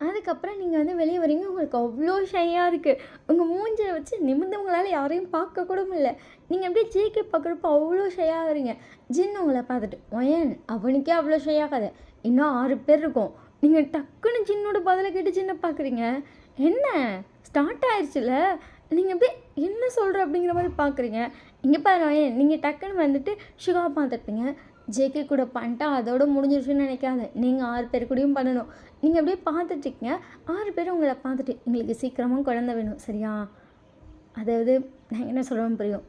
அதுக்கப்புறம் நீங்கள் வந்து வெளியே வரீங்க. உங்களுக்கு அவ்வளோ ஷையாக இருக்குது. உங்கள் மூஞ்சியை வச்சு நிமிர்ந்தவங்களால் யாரையும் பார்க்க கூட முடியல. நீங்கள் அப்படியே ஜேகே பார்க்குறப்ப அவ்வளோ ஷையாகிறீங்க. ஜின் உங்களை பார்த்துட்டு ஒயன் அவனுக்கே அவ்வளோ ஷையாகாது, இன்னும் 6 பேர் இருக்கும். நீங்கள் டக்குன்னு ஜின்னோட பதிலை கேட்டு ஜின்னை பார்க்குறீங்க. என்ன ஸ்டார்ட் ஆயிடுச்சுல, நீங்கள் அப்படியே என்ன சொல்கிற அப்படிங்கிற மாதிரி பார்க்குறீங்க. இங்கே பாருங்க ஒயன், நீங்கள் டக்குன்னு வந்துட்டு சுகா பார்த்துருப்பீங்க. ஜேகே கூட பண்ணிட்டா அதோட முடிஞ்சிருச்சுன்னு நினைக்காது. நீங்கள் 6 பேர் கூடயும் பண்ணணும். நீங்கள் அப்படியே பார்த்துட்ருக்கீங்க. 6 பேரும் உங்களை பார்த்துட்டு எங்களுக்கு சீக்கிரமாக குழந்தை வேணும் சரியா, அதாவது நான் என்ன சொல்கிறோன்னு புரியும்,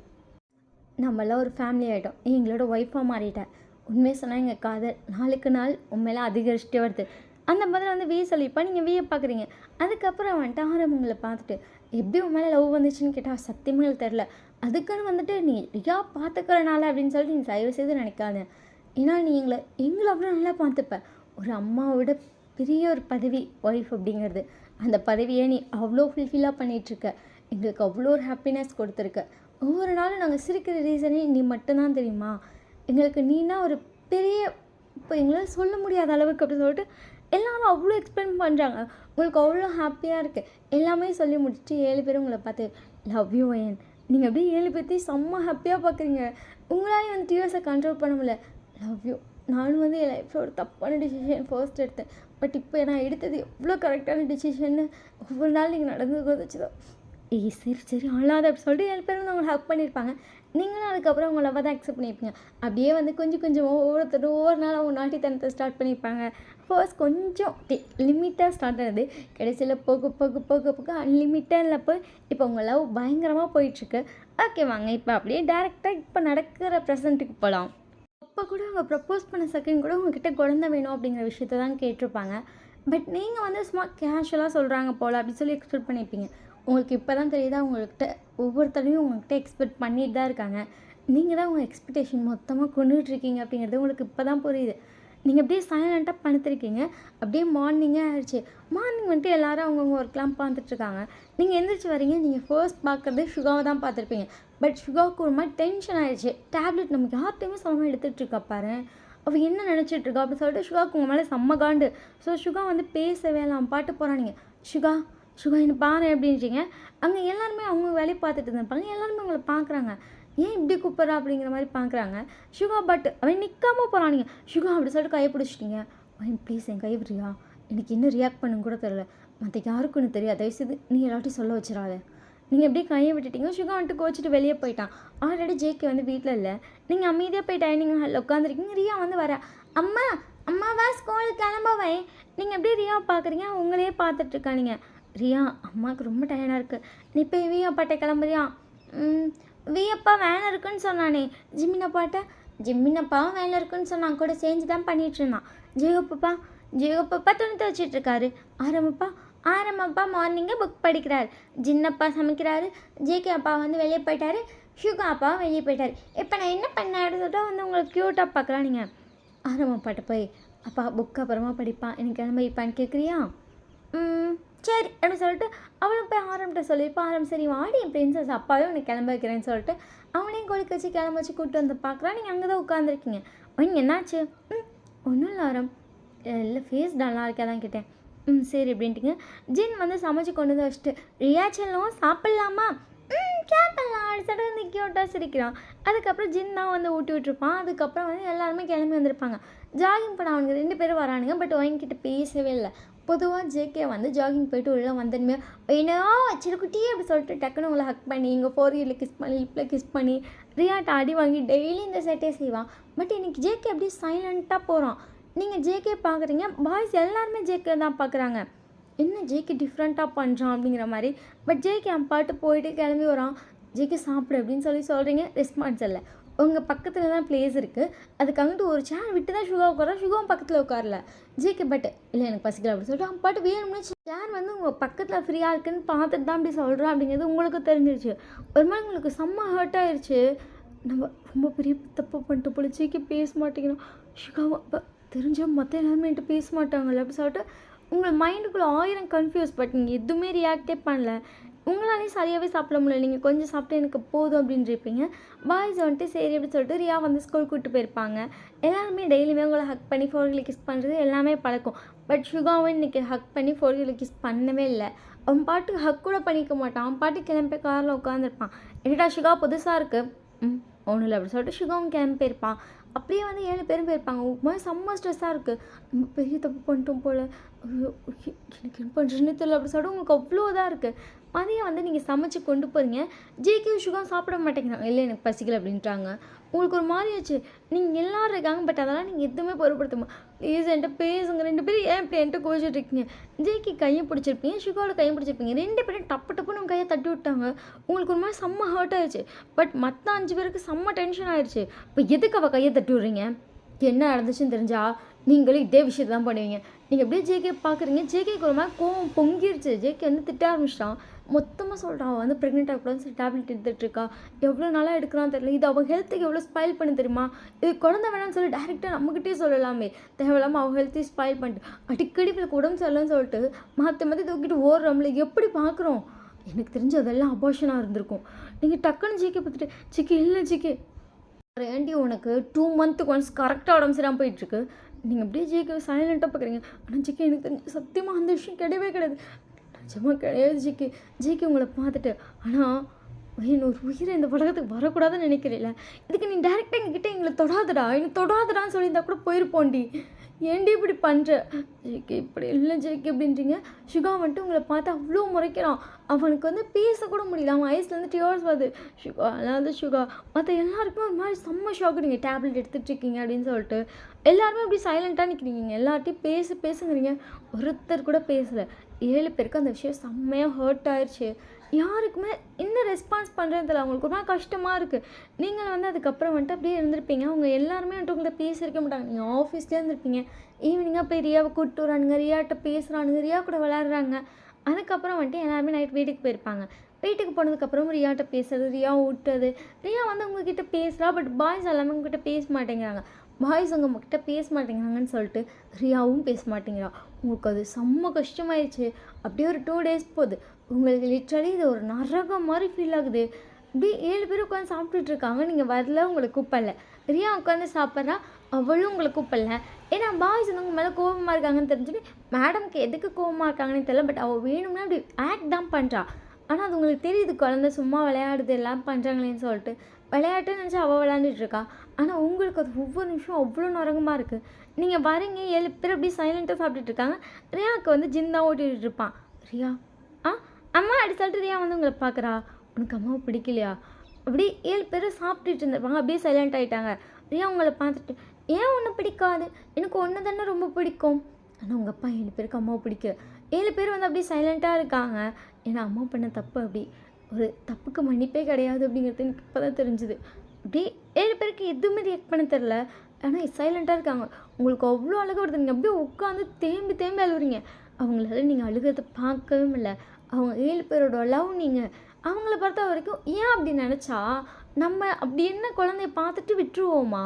நம்மளாம் ஒரு ஃபேமிலி ஆகிட்டோம், எங்களோட ஒய்ஃபாக மாறிட்டேன். உண்மையை சொன்னால் எங்கள் காதல் நாளுக்கு நாள் உண்மையில அதிகரிச்சுட்டே வருது. அந்த மாதிரி வந்து வீ சொல்லிப்பா நீங்கள் வீயை பார்க்குறீங்க. அதுக்கப்புறம் வந்துட்டு உங்களை பார்த்துட்டு எப்படி உன் மேலே லவ் வந்துச்சுன்னு கேட்டால் சத்தியமாக தெரில. அதுக்குன்னு வந்துட்டு நீ ரியா பார்த்துக்கிறனால அப்படின்னு சொல்லிட்டு நீ தயவு செய்து நினைக்காத. ஏன்னா நீ எங்களை அவ்வளோ நல்லா பார்த்துப்ப. ஒரு அம்மாவோட பெரிய ஒரு பதவி ஒய்ஃப் அப்படிங்கிறது. அந்த பதவியை நீ அவ்வளோ ஃபுல்ஃபில்லாக பண்ணிகிட்ருக்க. எங்களுக்கு அவ்வளோ ஒரு ஹாப்பினஸ் கொடுத்துருக்க. ஒவ்வொரு நாளும் நாங்கள் சிரிக்கிற ரீசனே நீ மட்டும்தான் தெரியுமா. எங்களுக்கு நீனா ஒரு பெரிய இப்போ எங்களால் சொல்ல முடியாத அளவுக்கு அப்படின்னு சொல்லிட்டு எல்லாரும் அவ்வளோ எக்ஸ்பிளைன் பண்ணுறாங்க. உங்களுக்கு அவ்வளோ ஹாப்பியாக இருக்குது. எல்லாமே சொல்லி முடிச்சுட்டு 7 பேரும் உங்களை பார்த்து லவ் யூ ஒயன். நீங்கள் அப்படியே 7 பேர்த்தையும் செம்ம ஹாப்பியாக பார்க்குறீங்க. உங்களாலேயும் வந்து டியூஸை கண்ட்ரோல் பண்ண முடியல. லவ் யூ நானும் வந்து என் லைஃப்பில் ஒரு தப்பான டிசிஷன் ஃபர்ஸ்ட் எடுத்தேன். பட் இப்போ நான் எடுத்தது எவ்வளோ கரெக்டான டிசிஷன்னு ஒவ்வொரு நாள் நீங்கள் நடந்து வச்சுதான். ஏய் சரி சரி அழாத அப்படி சொல்லிட்டு 7 பேர் வந்து அவங்களை ஹக் பண்ணியிருப்பாங்க. நீங்களும் அதுக்கப்புறம் உங்களை லவ்வாக தான் அக்செப்ட் பண்ணியிருப்பீங்க. அப்படியே வந்து கொஞ்சம் கொஞ்சமாக ஒவ்வொருத்தரும் ஒவ்வொரு நாள் அவங்க நாட்டித்தனத்தை ஸ்டார்ட் பண்ணியிருப்பாங்க. ஃபர்ஸ்ட் கொஞ்சம் லிமிட்டாக ஸ்டார்ட் ஆகுது. கடைசியில் போக போக போக போக அன்லிமிட்டடில் போய் இப்போ உங்கள் லவ் பயங்கரமாக போயிட்டுருக்கு. ஓகே வாங்க இப்போ அப்படியே டேரெக்டாக இப்போ நடக்கிற ப்ரெசண்ட்டுக்கு போகலாம். அப்போ கூட அவங்க ப்ரப்போஸ் பண்ண செகண்ட் கூட உங்ககிட்ட குழந்தை வேணும் அப்படிங்கிற விஷயத்த தான் கேட்டிருப்பாங்க. பட் நீங்கள் வந்து சும்மா கேஷுவலாக சொல்கிறாங்க போல் அப்படின்னு சொல்லி எக்ஸ்பெக்ட் பண்ணியிருப்பீங்க. உங்களுக்கு இப்போ தான் தெரியுதா உங்கள்கிட்ட ஒவ்வொருத்தரையும் உங்கள்கிட்ட எக்ஸ்பெக்ட் பண்ணிட்டு தான் இருக்காங்க. நீங்கள் தான் உங்கள் எக்ஸ்பெக்டேஷன் மொத்தமாக கொண்டுட்ருக்கீங்க அப்படிங்கிறது உங்களுக்கு இப்போ தான் புரியுது. நீங்கள் அப்படியே சைலண்ட்டாக படுத்துருக்கீங்க. அப்படியே மார்னிங்கே ஆயிடுச்சு. மார்னிங் வந்துட்டு எல்லோரும் அவங்கவுங்க ஒர்க்லாம் பார்த்துட்ருக்காங்க. நீங்கள் எந்திரிச்சு வரீங்க. நீங்கள் ஃபர்ஸ்ட் பார்க்குறது சுகாவை தான் பார்த்துருப்பீங்க. பட் சுகாவுக்கு ஒரு மாதிரி டென்ஷன் ஆகிடுச்சு. டேப்லெட் நமக்கு யார்கிட்டையுமே சொல்லாமல் எடுத்துகிட்ருக்கா பாரு, அவள் என்ன நினச்சிட்ருக்கா அப்படின்னு சொல்லிட்டு சுகாவுக்கு உங்கள் மேலே செம்ம காண்டு. ஸோ சுகா வந்து பேசவே இல்லாமல் பாட்டு போகிறானிங்க. சுகா சுகா என்ன பாரு அப்படின்றீங்க. அங்கே எல்லாருமே அவங்க வேலையை பார்த்துட்டு இருந்திருப்பாங்க. எல்லாருமே உங்களை பார்க்குறாங்க. ஏன் இப்படி கூப்பிட்றா அப்படிங்கிற மாதிரி பார்க்குறாங்க. சுகா பட் அவன் நிற்காம போகிறானிங்க. சுகா அப்படி சொல்லிட்டு கையை பிடிச்சிட்டிங்க. அவன் ப்ளீஸ் என் கை விடுறியா, எனக்கு என்ன ரியாக்ட் பண்ணுன்னு கூட தெரியல, மற்ற யாருக்கும் எனக்கு தெரியாது, தயவுசெய்து நீ எல்லாத்தையும் சொல்ல வச்சிடாத. நீங்கள் எப்படியே கையை விட்டுட்டீங்க. சுகா வந்துட்டு கோச்சிட்டு வெளியே போயிட்டான். ஆல்ரெடி ஜேகே வந்து வீட்டில் இல்லை. நீங்கள் அமைதியாக போய் டைனிங் ஹாலில் உட்காந்துருக்கீங்க. ரியா வந்து வர அம்மா அம்மாவா ஸ்கூலுக்கு கிளம்பவே. நீங்கள் எப்படி ரியா பார்க்குறீங்க, உங்களையே பார்த்துட்ருக்கானிங்க. ரியா அம்மாவுக்கு ரொம்ப டயர்டாக இருக்குது, நீ போய் வியப்பாட்டை கிளம்புறியா? வியப்பா வேலை இருக்குன்னு சொன்னானே. ஜிம்மினப்பாவும் வேலை இருக்குன்னு சொன்னான், கூட சேர்ந்து தான் பண்ணிகிட்டு இருந்தான். ஜெயோப்பா துணி துவச்சிட்ருக்காரு. ஆரம்பப்பா மார்னிங்கே புக் படிக்கிறார். ஜின்னப்பா சமைக்கிறாரு. ஜேகே அப்பா வந்து வெளியே போயிட்டாரு. சுகா அப்பா வெளியே போயிட்டார். இப்போ நான் என்ன பண்ண எடுத்துட்டா வந்து உங்களுக்கு க்யூட்டாக பார்க்கலாம். நீங்கள் ஆரம்பப்பாட்ட போய் அப்பா புக் அப்புறமா படிப்பான், எனக்கு கிளம்பிப்பான்னு கேட்குறியா? சரி அப்படின்னு சொல்லிட்டு அவளும் போய் ஆரம்பிட்ட சொல்லியிருப்பா. சரி வாடி என் பிரின்சஸ், அப்பாவே உனக்கு கிளம்ப வைக்கிறேன்னு சொல்லிட்டு அவனையும் கொழுக்க வச்சு கிளம்ப வச்சு கூப்பிட்டு வந்து பார்க்குறான். நீங்கள் அங்கே தான் உட்காந்துருக்கீங்க. நீங்கள் என்னாச்சு? ஒன்றும் இல்லை ஆரம், இல்லை ஃபேஸ் நல்லா இருக்காதான் கேட்டேன். சரி அப்படின்ட்டுங்க. ஜின் வந்து சமைச்சு கொண்டு வந்து வச்சுட்டு ரியா செல்லும் சாப்பிட்லாமா? கேட்பலாம் அப்படி சொல்லிட்டு வந்து க்யூட்டாக சிரிக்கிறான். அதுக்கப்புறம் ஜின் தான் வந்து ஊட்டி விட்டுருப்பான். அதுக்கப்புறம் வந்து எல்லாருமே கிளம்பி வந்திருப்பாங்க. ஜாகிங் பண்ண அவனுங்க 2 பேரும் வரானுங்க. பட் அவங்கக்கிட்ட பேசவே இல்லை. பொதுவாக ஜேகே வந்து ஜாகிங் போயிட்டு உள்ளே வந்தனுமே என்னோ வச்சிருக்குட்டி அப்படி சொல்லிட்டு டக்குன்னு உங்களை ஹக் பண்ணி இங்கே 4 இயரில் கிஸ் பண்ணி லிப்பில் கிஸ் பண்ணி ரியாட்ட அடி வாங்கி டெய்லி இந்த செட்டே செய்வான். பட் இன்றைக்கி ஜேகே அப்படியே சைலண்ட்டாக போகிறான். நீங்கள் ஜேகே பார்க்குறீங்க, பாய்ஸ் எல்லாருமே ஜேகே தான் பார்க்குறாங்க. என்ன ஜேகே டிஃப்ரெண்ட்டாக பண்ணுறான் அப்படிங்கிற மாதிரி. பட் ஜேகே அவன் பாட்டு போயிட்டு கிளம்பி வரான். ஜேகே சாப்பிடு அப்படின்னு சொல்கிறீங்க, ரெஸ்பான்ஸ் இல்லை. உங்கள் பக்கத்தில் தான் ப்ளேஸ் இருக்குது, அதுக்கு அங்கிட்டு ஒரு சேர் விட்டு தான் சுகா உட்காரான். சுகாவும் பக்கத்தில் உட்காரல. ஜேகே பட் இல்லை எனக்கு பசிக்கல அப்படின்னு சொல்லிட்டு அவன் பாட்டு வேணும்னு சேர் வந்து உங்கள் பக்கத்தில் ஃப்ரீயாக இருக்குன்னு பார்த்துட்டு தான் அப்படி சொல்கிறான் அப்படிங்கிறது உங்களுக்கு தெரிஞ்சிருச்சு. ஒரு மாதிரி உங்களுக்கு செம்ம ஹர்ட் ஆயிடுச்சு. நம்ம ரொம்ப பெரிய தப்பு பண்ணிட்டு போல, ஜேகே பேச மாட்டேங்கிறோம். சுகாவும் அப்போ தெரிஞ்ச மற்ற எல்லாருமே என்கிட்ட பேச மாட்டாங்கல்ல அப்படி சொல்லிட்டு உங்கள் மைண்டுக்குள்ளே 1000 கன்ஃபியூஸ். பட் நீங்கள் எதுவுமே ரியாக்டே பண்ணல. உங்களாலேயும் சரியாகவே சாப்பிட முடியல. நீங்கள் கொஞ்சம் சாப்பிட்டு எனக்கு போதும் அப்படின்னு இருப்பீங்க. பாய்ஸ் வந்துட்டு சரி அப்படின்னு சொல்லிட்டு ரியா வந்து ஸ்கூல் கூப்பிட்டு போயிருப்பாங்க. எல்லாருமே டெய்லியுமே உங்களை ஹக் பண்ணி 4 இயரில் கிஸ் பண்ணுறது எல்லாமே பழக்கம். பட் சுகாவும் இன்றைக்கி ஹக் பண்ணி 4 இயரில் கிஸ் பண்ணவே இல்லை. அவன் பாட்டுக்கு ஹக் கூட பண்ணிக்க மாட்டான். அவன் பாட்டுக்கு கிளம்பி காரில் உட்காந்துருப்பான். என்னடா சுகா புதுசாக இருக்குது, ஒன்றும் இல்லை அப்படி சொல்லிட்டு சுகாவும் கிளம்பி போயிருப்பான். அப்படியே வந்து 7 பேரும் போயிருப்பாங்க. மாதிரி செம்ம ஸ்ட்ரெஸ்ஸாக இருக்குது. நம்ம பெரிய தப்பு பண்ணிட்டோம் போல், எனக்கு என்ன பண்ணுறதுன்னு தெரியல அப்படி சொல்லிட்டு உங்களுக்கு அவ்வளோ இதாக இருக்குது. மதியம் வந்து நீங்கள் சமைச்சு கொண்டு போகிறீங்க. ஜேகே சுகா சாப்பிட மாட்டேங்கிறாங்க. இல்லை எனக்கு பசிக்கல அப்படின்ட்டாங்க. உங்களுக்கு ஒரு மாதிரி ஆச்சு. நீங்கள் எல்லோரும் இருக்காங்க. பட் அதெல்லாம் நீங்கள் எதுவுமே பொருட்படுத்தமா ப்ளீஸ் என்கிட்ட பேசுங்க. 2 பேரும் ஏன் இப்படி என்கிட்ட கோச்சிட்டு இருக்கீங்க? ஜேகே கையை பிடிச்சிருப்பீங்க, சுகாவோட கையை பிடிச்சிருப்பீங்க. 2 பேரும் டப்பு டப்புன்னு உங்கள் கையை தட்டி விட்டாங்க. உங்களுக்கு ஒரு மாதிரி செம்ம ஹர்ட் ஆயிடுச்சு. பட் மற்ற 5 பேருக்கு செம்ம டென்ஷன் ஆயிடுச்சு. இப்போ எதுக்கு அவள் கையை தட்டி விட்றீங்க? என்ன நடந்துச்சுன்னு தெரிஞ்சா நீங்களும் இதே விஷயத்தை தான் பண்ணுவீங்க. நீங்கள் எப்படியே ஜேகே பார்க்குறீங்க. ஜேகேக்கு ஒரு மாதிரி கோவம் பொங்கிருச்சு. ஜேகே வந்து திட்ட ஆரம்பிச்சிட்டான். மொத்தமாக சொல்கிறான் அவள் வந்து ப்ரெக்னென்ட் ஆகக்கூடாதுன்னு சொல்லி டேப்லெட் எடுத்துகிட்ருக்கா. எவ்வளோ நாளாக எடுக்கிறான்னு தெரியல. இது அவள் ஹெல்த்துக்கு எவ்வளோ ஸ்பாயில் பண்ணி தெரியுமா? இது குழந்தை வேணாம்னு சொல்லி டேரெக்டாக நம்மகிட்டே சொல்லலாமே. தேவையில்லாமல் அவள் ஹெல்த்தையும் ஸ்பாயில் பண்ணிட்டு அடிக்கடி இவளுக்கு உடம்பு சரியில்லைன்னு சொல்லிட்டு மாற்றி தூக்கிட்டு ஓடுறோம்ல எப்படி பார்க்குறோம்? எனக்கு தெரிஞ்சு அதெல்லாம் அபார்ஷனாக இருந்திருக்கும். நீங்கள் டக்குன்னு ஜேகே பார்த்துட்டு ஜேகே இல்லை ஜேகே ஏண்டி உனக்கு 2 மந்த்துக்கு ஒன்ஸ் கரெக்டாக உடம்பு சரியாக போயிட்டுருக்கு. நீங்கள் அப்படியே ஜேகே சைலண்ட்டாக பார்க்குறீங்க. ஆனால் ஜேகே எனக்கு தெரிஞ்சு சத்தியமாக அந்த விஷயம் கிடையவே கிடையாது. நிஜமாக கிடையாது ஜேகே. ஜேகே உங்களை பார்த்துட்டு ஆனால் ஒரு உயிரை இந்த உலகத்துக்கு வரக்கூடாதுன்னு நினைக்கிறீல்ல, இதுக்கு நீ டேரெக்டாக எங்ககிட்ட எங்களை தொடாதடா, என்னை தொடாதடான்னு சொல்லியிருந்தா கூட போயிருப்போண்டி. ஏன்டி இப்படி பண்ணுற? ஜேகே இப்படி இல்லை ஜேகே அப்படின்றீங்க. சுகா வந்துட்டு உங்களை பார்த்து அவ்வளோ முறைக்கிறான். அவனுக்கு வந்து பேசக்கூட முடியல. அவன் ஐஸ்லேருந்து டியர்ஸ் வருது. சுகா அதாவது சுகா மற்ற எல்லாருக்குமே ஒரு மாதிரி செம்ம ஷாக்கு. நீங்கள் டேப்லெட் எடுத்துகிட்டு இருக்கீங்க அப்படின்னு சொல்லிட்டு எல்லாருமே அப்படி சைலண்ட்டாக நிற்கிறீங்க. எல்லார்ட்டையும் பேசுங்கிறீங்க. ஒருத்தர் கூட பேசலை. 7 பேருக்கு அந்த விஷயம் செம்மையாக ஹர்ட் ஆயிடுச்சு. யாருக்குமே என்ன ரெஸ்பான்ஸ் பண்ணுறதுன்னு தெரியல. அவங்களுக்கு ரொம்ப கஷ்டமாக இருக்குது. நீங்கள் வந்து அதுக்கப்புறம் வந்துட்டு அப்படியே இருந்திருப்பீங்க. அவங்க எல்லாருமே வந்துட்டு உங்கள்கிட்ட பேசியிருக்க மாட்டாங்க. நீங்கள் ஆஃபீஸ்லேயே இருந்திருப்பீங்க. ஈவினிங்காக போய் ரியாவை கூப்பிட்டு வரானுங்க, ரியாட்ட பேசுகிறானுங்க, ரியா கூட விளையாடுறாங்க. அதுக்கப்புறம் வந்துட்டு எல்லாருமே நைட் வீட்டுக்கு போயிருப்பாங்க. வீட்டுக்கு போனதுக்கப்புறம் ரியாட்ட பேசுறது, ரியா ஊட்டுறது. ரியா வந்து உங்ககிட்ட பேசுகிறா. பட் பாய்ஸ் எல்லாமே உங்ககிட்ட பேச மாட்டேங்கிறாங்க. பாய்ஸ் உங்ககிட்ட பேச மாட்டேங்கிறாங்கன்னு சொல்லிட்டு ரியாவும் பேச மாட்டேங்கிறா. உங்களுக்கு அது செம்ம கஷ்டமாயிடுச்சு. அப்படியே ஒரு 2 days போகுது. உங்களுக்கு லிட்ரலி இது ஒரு நரகம் மாதிரி ஃபீல் ஆகுது. இப்படி 7 பேர் உட்காந்து சாப்பிட்டுட்டு இருக்காங்க. நீங்கள் வரல, உங்களை கூப்பிடல. ரியா உட்காந்து சாப்பிட்றா, அவளும் உங்களை கூப்பிடல. ஏன்னா பாய்ஸ் வந்து உங்கள் மேலே கோபமாக இருக்காங்கன்னு தெரிஞ்சுட்டு மேடம்க்கு எதுக்கு கோபமாக இருக்காங்கன்னு தெரியல. பட் அவள் வேணும்னா அப்படி ஆக்ட் தான் பண்ணுறா. ஆனால் அது உங்களுக்கு தெரியுது, குழந்தை சும்மா விளையாடுது எல்லாம் பண்ணுறாங்களேன்னு சொல்லிட்டு. விளையாட்டுன்னு நினச்சி அவள் விளையாண்டுட்டு இருக்கா. ஆனால் உங்களுக்கு அது ஒவ்வொரு நிமிஷம் அவ்வளோ நரகமாக இருக்குது. நீங்கள் வரீங்க, 7 பேர் அப்படி சைலண்ட்டாக சாப்பிட்டுட்டு இருக்காங்க. ரியாவுக்கு வந்து ஜின் தான் ஓட்டிகிட்டு இருப்பான். ரியா அம்மா அப்படி சொல்லிட்டு ரியா வந்து உங்களை பார்க்குறா. உனக்கு அம்மாவை பிடிக்கலையா? அப்படி 7 பேர் சாப்பிட்டுட்டு இருந்திருப்பாங்க. அப்படியே சைலண்ட் ஆகிட்டாங்க. ரியா உங்களை பார்த்துட்டு, ஏன் ஒன்று பிடிக்காது? எனக்கு ஒன்று தானே ரொம்ப பிடிக்கும். ஆனால் உங்கள் அப்பா 7 பேருக்கு அம்மாவை பிடிக்கல. 7 பேர் வந்து அப்படியே சைலண்ட்டாக இருக்காங்க. ஏன்னா அம்மா பண்ண தப்பு அப்படி ஒரு தப்புக்கு மன்னிப்பே கிடையாது அப்படிங்கிறது எனக்கு இப்போ தான் தெரிஞ்சுது. அப்படி 7 பேருக்கு எதுவுமே ரியாக்ட் பண்ண தெரில. ஆனால் சைலண்ட்டாக இருக்காங்க. உங்களுக்கு அவ்வளோ அழகாக வருது. நீங்கள் அப்படியே உட்காந்து தேம்பி தேம்பி அழுகுறீங்க. அவங்களால நீங்கள் அழுகிறத பார்க்கவே இல்லை. அவங்க 7 பேரோட லவ் நீங்கள் அவங்கள பொறுத்த வரைக்கும் ஏன் அப்படி நினச்சா நம்ம அப்படி என்ன குழந்தைய பார்த்துட்டு விட்டுருவோமா?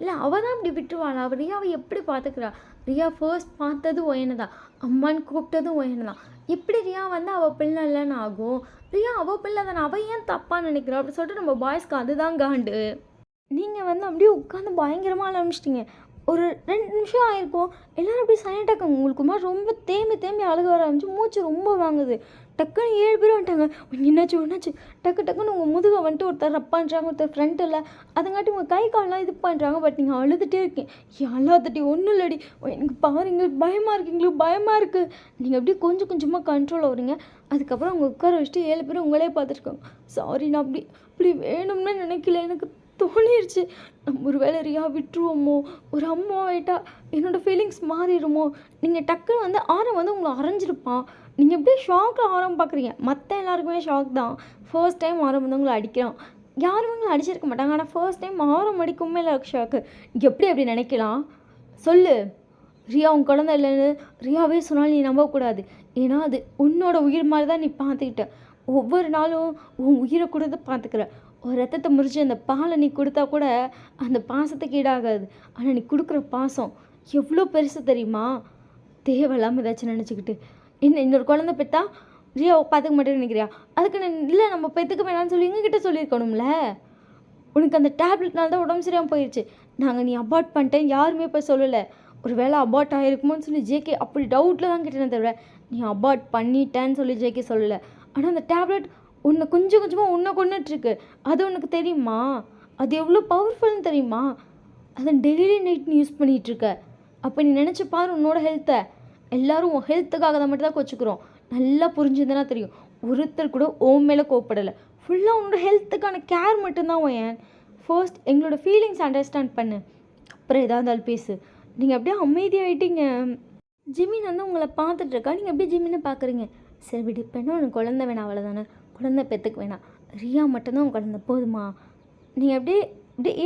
இல்லை அவள் தான் அப்படி விட்டுருவாளா? அவள் ரியாவை எப்படி பார்த்துக்கிறா? ரியா ஃபர்ஸ்ட் பார்த்தது ஒயனை அம்மான்னு கூப்பிட்டதும் ஒயனை எப்படி ரியா வந்து அவள் பிள்ளை இல்லைன்னு ஆகும்? ரியா அவள் பிள்ளை தானே, அவள் ஏன் தப்பாக நினைக்கிறா அப்படின்னு சொல்லிட்டு நம்ம பாய்ஸ்க்கு அதுதான் காண்டு. நீங்கள் வந்து அப்படியே உட்காந்து பயங்கரமாக ஆரம்பிச்சிட்டிங்க. ஒரு 2 நிமிஷம் ஆகிருக்கும். எல்லோரும் அப்படி சைலண்டாக இருக்காங்க. உங்களுக்கு மாதிரி ரொம்ப தேம்பி அழுக வர ஆரம்பிச்சு மூச்சு ரொம்ப வாங்குது. டக்குன்னு 7 பேர் வந்துட்டாங்க. என்னாச்சு டக்குன்னு உங்கள் முதுகை வந்துட்டு ஒருத்தர் ரப்பான்றாங்க, ஒருத்தர் ஃப்ரண்ட் இல்லை. அதுங்காட்டி உங்கள் கை காலெலாம் இது பண்ணுறாங்க. பட் நீங்கள் அழுதுகிட்டே இருக்கீங்க. அழாதட்டி ஒன்றும் இல்லடி, எனக்கு பாருங்க பயமாக இருக்குது. நீங்கள் அப்படியே கொஞ்சமாக கண்ட்ரோல் ஆகுறீங்க. அதுக்கப்புறம் அவங்க உட்கார வச்சுட்டு 7 பேர் உங்களே பார்த்துருக்காங்க. சாரி, நான் அப்படி வேணும்னு நினைக்கல, எனக்கு தோணிருச்சு. நம்ம ஒரு வேளை ரியா விட்டுருவோமோ, ஒரு அம்மா ஆகிட்டா என்னோடய ஃபீலிங்ஸ் மாறிடுமோ. நீங்கள் டக்குன்னு வந்து ஆரம் வந்து உங்களை அரைஞ்சிருப்பான். நீங்கள் எப்படியே ஷாக்கில் ஆரம் பார்க்குறீங்க. மற்ற எல்லாருக்குமே ஷாக் தான். ஃபர்ஸ்ட் டைம் ஆரம் வந்து உங்களை அடிக்கிறான். யாரும் உங்களை அடிச்சிருக்க மாட்டாங்க. ஆனால் ஃபர்ஸ்ட் டைம் ஆரம் அடிக்குமே எல்லாருக்கு ஷாக்கு. எப்படி அப்படி நினைக்கலாம்? சொல்லு. ரியா உன் குழந்தை இல்லைன்னு ரியாவே சொன்னாலும் நீ நம்பக்கூடாது. ஏன்னா அது உன்னோட உயிர் மாதிரி தான் நீ பார்த்துக்கிட்ட. ஒவ்வொரு நாளும் உன் உயிரை கொடுத்து பார்த்துக்கிற. ஒரு ரத்தத்தை முறிச்சு அந்த பாலை நீ கொடுத்தா கூட அந்த பாசத்துக்கு ஈடாகாது. ஆனால் நீ கொடுக்குற பாசம் எவ்வளோ பெருசு தெரியுமா? தேவையில்லாமல் ஏதாச்சும் நினச்சிக்கிட்டு இன்னொரு குழந்தை பெற்றா ரியா பார்த்துக்க மாட்டேன்னு நினைக்கிறியா? அதுக்கு நான் இல்லை நம்ம பெற்றுக்க வேணாம்னு சொல்லி எங்ககிட்ட சொல்லியிருக்கணும்ல. உனக்கு அந்த டேப்லெட்னால தான் உடம்பு சரியாமல் போயிடுச்சு. நாங்கள் நீ அபார்ட் பண்ணிட்டேன் யாருமே போய் சொல்லலை. ஒரு வேளை அபார்ட் ஆகிருக்குமோன்னு சொல்லி ஜேகே அப்படி டவுட்டில் தான் கேட்டேனே தவிர நீ அபார்ட் பண்ணிட்டேன்னு சொல்லி ஜேகே சொல்லலை. ஆனால் அந்த டேப்லெட் உன்னை கொஞ்சமாக உன்னை கொண்டுட்டுருக்கு. அது உனக்கு தெரியுமா? அது எவ்வளோ பவர்ஃபுல்னு தெரியுமா? அதை டெய்லி நைட் நீ யூஸ் பண்ணிகிட்ருக்க. அப்போ நீ நினச்சி பாரு உன்னோட ஹெல்த்தை. எல்லோரும் உன் ஹெல்த்துக்காக தான் மட்டும் தான் கொச்சுக்கிறோம். நல்லா புரிஞ்சுதுன்னா தெரியும். ஒருத்தர் கூட ஓம் மேலே கோப்படலை. ஃபுல்லாக உன்னோட ஹெல்த்துக்கான கேர் மட்டும்தான் ஏன். ஃபர்ஸ்ட் எங்களோட ஃபீலிங்ஸ் அண்டர்ஸ்டாண்ட் பண்ணு, அப்புறம் எதாக இருந்தாலும் பேசு. நீங்கள் அப்படியே அமைதியாகிட்டீங்க. ஜிமின் வந்து உங்களை பார்த்துட்ருக்கா. நீங்கள் அப்படியே ஜிமினை பார்க்குறீங்க. சரி விடு, இப்போ உனக்கு குழந்தை வேணாம், அவ்வளோதானே. குழந்தை பெற்றுக்கு வேணாம். ரியா மட்டும்தான் உன் குழந்தை போதுமா? நீங்கள் அப்படியே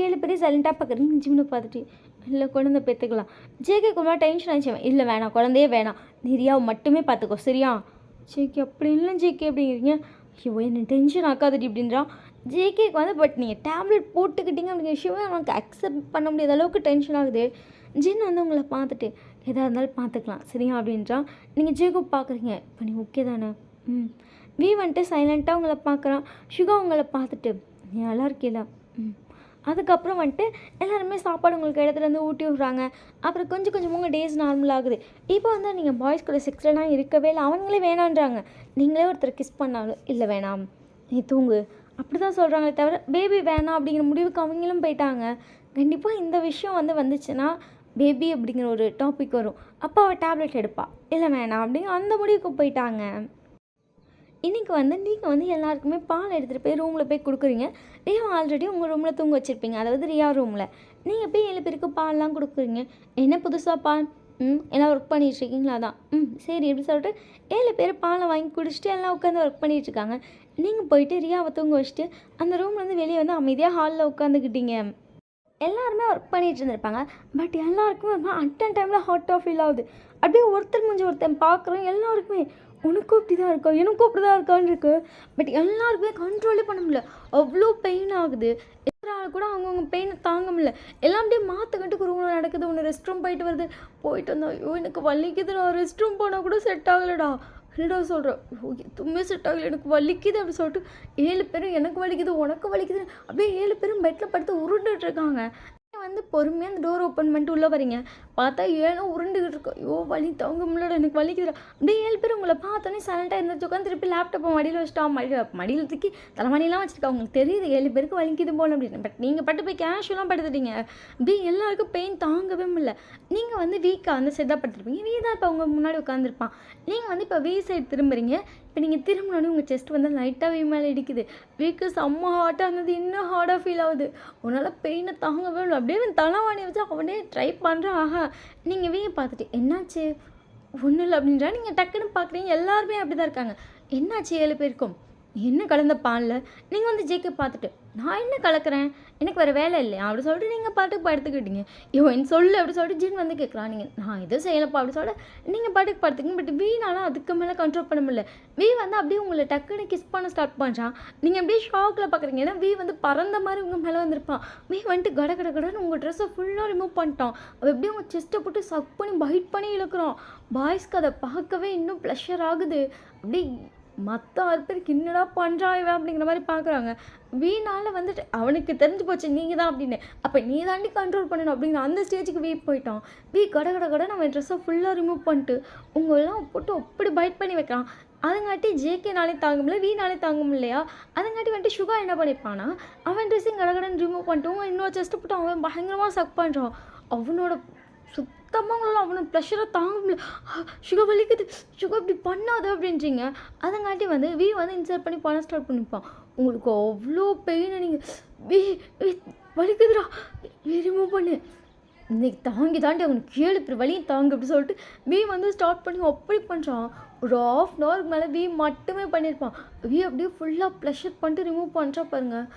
7 பேர் சைலண்ட்டாக பார்க்குறீங்க. ஜிமினை பார்த்துட்டு இல்லை குழந்தை பெற்றுக்கலாம். ஜேகே கொஞ்சம் டென்ஷன் ஆயிடுச்சு. இல்லை வேணாம், குழந்தையே வேணாம், நீ ரியாவை மட்டுமே பார்த்துக்கோ சரியா? ஜேகே அப்படி இல்லை ஜேகே அப்படிங்கிறீங்க. ஐயோ என்ன டென்ஷன் ஆக்காதடி அப்படின்றா ஜேகேக்கு வந்து. பட் நீங்கள் டேப்லெட் போட்டுக்கிட்டீங்க அப்படிங்கிற விஷயமே அவனுக்கு அக்செப்ட் பண்ண முடியாத அளவுக்கு டென்ஷன் ஆகுது. ஜின் வந்து உங்களை பார்த்துட்டு எதாக இருந்தாலும் பார்த்துக்கலாம் சரியா அப்படின்றா. நீங்கள் ஜேகோ பார்க்குறீங்க. இப்போ நீ ஓகே தானே? வீ வந்துட்டு சைலண்ட்டாக உங்களை பார்க்குறான். சுகா உங்களை பார்த்துட்டு நீ நல்லா இருக்கீல. அதுக்கப்புறம் வந்துட்டு எல்லாருமே சாப்பாடு உங்களுக்கு இடத்துலேருந்து ஊட்டி விட்றாங்க. அப்புறம் கொஞ்சமாக உங்கள் டேஸ் நார்மல் ஆகுது. இப்போ வந்து நீங்கள் பாய்ஸ் கூட செக்ஸ்லாம் இருக்கவே இல்லை. அவங்களே வேணான்றாங்க. நீங்களே ஒருத்தர் கிஸ் பண்ணாலும் இல்லை வேணாம் நீ தூங்கு அப்படி தான் சொல்கிறாங்களே தவிர பேபி வேணாம் அப்படிங்கிற முடிவுக்கு அவங்களும் போயிட்டாங்க. கண்டிப்பாக இந்த விஷயம் வந்துச்சுன்னா பேபி அப்படிங்கிற ஒரு டாபிக் வரும். அப்போ அவள் டேப்லெட் எடுப்பா, இல்லை வேணாம் அப்படிங்கிற அந்த முடிவுக்கு போயிட்டாங்க. இன்றைக்கி நீங்கள் எல்லாருக்குமே பால் எடுத்துகிட்டு போய் ரூமில் போய் கொடுக்குறீங்க. ரியா ஆல்ரெடி உங்கள் ரூமில் தூங்க வச்சுருப்பீங்க, அதாவது ரியா ரூமில். நீங்கள் போய் 7 பேருக்கு பால்லாம் கொடுக்குறீங்க. என்ன புதுசாக பால்? எல்லாம் ஒர்க் பண்ணிகிட்ருக்கீங்களா? தான் சரி எப்படி சொல்லிட்டு 7 பேர் பாலை வாங்கி குடிச்சிட்டு எல்லாம் உட்காந்து ஒர்க் பண்ணிகிட்ருக்காங்க. நீங்கள் போயிட்டு ரியாவை தூங்க வச்சுட்டு அந்த ரூம்லேருந்து வெளியே அமைதியாக ஹாலில் உட்காந்துக்கிட்டீங்க. எல்லாருமே ஒர்க் பண்ணிகிட்டு இருந்திருப்பாங்க. பட் எல்லாருக்குமே அட்டன் டைமில் ஹாட்டாக ஃபீல் ஆகுது. அப்படியே ஒருத்தர் முடிஞ்சு ஒருத்தன் பார்க்குறோம். எல்லாருக்குமே உனக்கும் இப்படி தான் இருக்கா, எனக்கும் அப்படி தான் இருக்கான்னு இருக்குது. பட் எல்லாருக்குமே கண்ட்ரோலே பண்ண முடியல, அவ்வளோ பெயின் ஆகுது. எத்தனால கூட அவங்கவுங்க பெயினை தாங்க முடியல. எல்லாம் அப்படியே மாற்றக்கட்டுக்கு ரூமில் நடக்குது. ஒன்று ரெஸ்ட் ரூம் போயிட்டு வந்தோம். ஐயோ எனக்கு வலிக்குதுடா, ரெஸ்ட் ரூம் போனால் கூட செட் ஆகலடா. என்னடா சொல்கிறேன், எதுவுமே செட் ஆகலை, எனக்கு வலிக்குது அப்படி சொல்லிட்டு 7 பேரும் எனக்கு வலிக்குது உனக்கு வலிக்குது அப்படியே 7 பேரும் பெட்டில் படுத்து உருண்டுட்ருக்காங்க. பொறுமையாக அந்த டோர் ஓப்பன் பண்ணிட்டு உள்ளே வரீங்க. பார்த்தா 7 உருண்டுகிட்டு இருக்கோம். ஐயோ வலி தாங்க முடியல, எனக்கு வலிக்குதுடா. அப்படியே 7 பேர் உங்களை பார்த்தோன்னே சைலண்டாக இருந்துச்சு உட்காந்து திருப்பி லேப்டாப்பை மடியில் வச்சுட்டா. மடியில் தூக்கி தலைமணிலாம் வச்சுருக்கா. உங்களுக்கு தெரியுது 7 பேருக்கு வலிக்குது போல அப்படின்னு. பட் நீங்கள் பட்டு போய் கேஷுவலாக படுத்துட்டீங்க. அப்படியே எல்லாருக்கும் பெயின் தாங்கவே முடியல. நீங்கள் வீக்காக சைடாக படுத்துருப்பீங்க. வீ தான் இப்போ உங்கள் முன்னாடி உட்காந்துருப்பான். நீங்கள் இப்போ வீ சைடு திரும்புறீங்க. இப்போ நீங்கள் திரும்பினோடனே உங்கள் செஸ்ட் லைட்டாக வீ மேலே இடிக்குது. வீக்கு செம்ம ஹார்ட்டாக இருந்தது, இன்னும் ஹார்டாக ஃபீல் ஆகுது. உன்னால் பெயினை தாங்கவே இல்லை. அப்படியே தலைவாணி வச்சு அவனே ட்ரை பண்ணுறான். ஆஹா நீங்கள் வீயை பார்த்துட்டு என்னாச்சு ஒன்றும் இல்லை அப்படின்றா. நீங்கள் டக்குன்னு பார்க்குறீங்க. எல்லாருமே அப்படி தான் இருக்காங்க. என்னாச்சு 7 பேருக்கும்? என்ன கலந்த பாலில்? நீங்கள் ஜேக்கை பார்த்துட்டு நான் என்ன கலக்கிறேன், எனக்கு வேறு வேலை இல்லையா அப்படி சொல்லிட்டு நீங்கள் பாட்டுக்கு படுத்துக்கிட்டீங்க. என்ன சொல்லு அப்படி சொல்லிட்டு ஜின் கேட்குறான். நீங்கள் நான் எதுவும் செய்யலப்பா அப்படி சொல்லிட்டு நீங்கள் பாட்டுக்கு படுத்துக்கிங்க. பட் வீணாலும் அதுக்கு மேலே கண்ட்ரோல் பண்ண முடியல. வீ அப்படியே உங்களை டக்குன்னு கிஸ் பண்ண ஸ்டார்ட் பண்ணுறான். நீங்கள் அப்படியே ஷாக்கில் பார்க்குறீங்க. ஏன்னா வீ பறந்த மாதிரி உங்கள் மேலே வந்திருப்பான். வீ கடன்னு உங்கள் ட்ரெஸ்ஸை ஃபுல்லாக ரிமூவ் பண்ணிட்டான். அவள் எப்படியும் உங்கள் செஸ்ட்டை போட்டு சக் பண்ணி பைட் பண்ணி இழுக்கிறான். பாய்ஸ்க்கு அதை பார்க்கவே இன்னும் ப்ளஷர் ஆகுது. அப்படி மற்ற 6 பேருக்கு என்னடா பண்ணுறான் அப்படிங்கிற மாதிரி பார்க்குறாங்க. வீணால் அவனுக்கு தெரிஞ்சு போச்சு நீங்கள் தான் அப்படின்னு. அப்போ நீ தாண்டி கண்ட்ரோல் பண்ணணும் அப்படிங்கிற அந்த ஸ்டேஜுக்கு வீ போயிட்டான். வீ கடை நம்ம ட்ரெஸ்ஸை ஃபுல்லாக ரிமூவ் பண்ணிட்டு உங்களெல்லாம் போட்டு அப்படி பைட் பண்ணி வைக்கிறான். அதுங்காட்டி ஜேகேனாலே தாங்க முடியல, வீணாலே தாங்க முடியலையா. அதுங்காட்டி சுகா என்ன பண்ணியிருப்பானா, அவன் ட்ரெஸ்ஸிங் கடன்னு ரிமூவ் பண்ணிட்டு இன்னொரு செஸ்ட்டை போட்டு அவன் பயங்கரமாக சக் பண்ணுறான். அவனோட சுத்தமாக அவனை ப்ளஷரை தாங்க முடியல. சுகா வலிக்குது, சுகா இப்படி பண்ணாது அப்படின்றீங்க. அதங்காட்டி வீ இன்சர்ட் பண்ணி பண்ண ஸ்டார்ட் பண்ணிப்பான். உங்களுக்கு அவ்வளோ பெயினை நீங்கள் வலிக்குதுடா ரிமூவ் பண்ணு, இன்னைக்கு தாண்டி அவனுக்கு 7 பேர் வலியும் தாங்க அப்படி சொல்லிட்டு வீ ஸ்டார்ட் பண்ணி அப்படி பண்ணுறான். ஒரு 1/2 ஹவருக்கு மேலே வீ மட்டுமே பண்ணியிருப்பான். வீ அப்படியே ஃபுல்லாக ப்ளஷர் பண்ணிட்டு ரிமூவ் பண்ணுறா பாருங்கள்.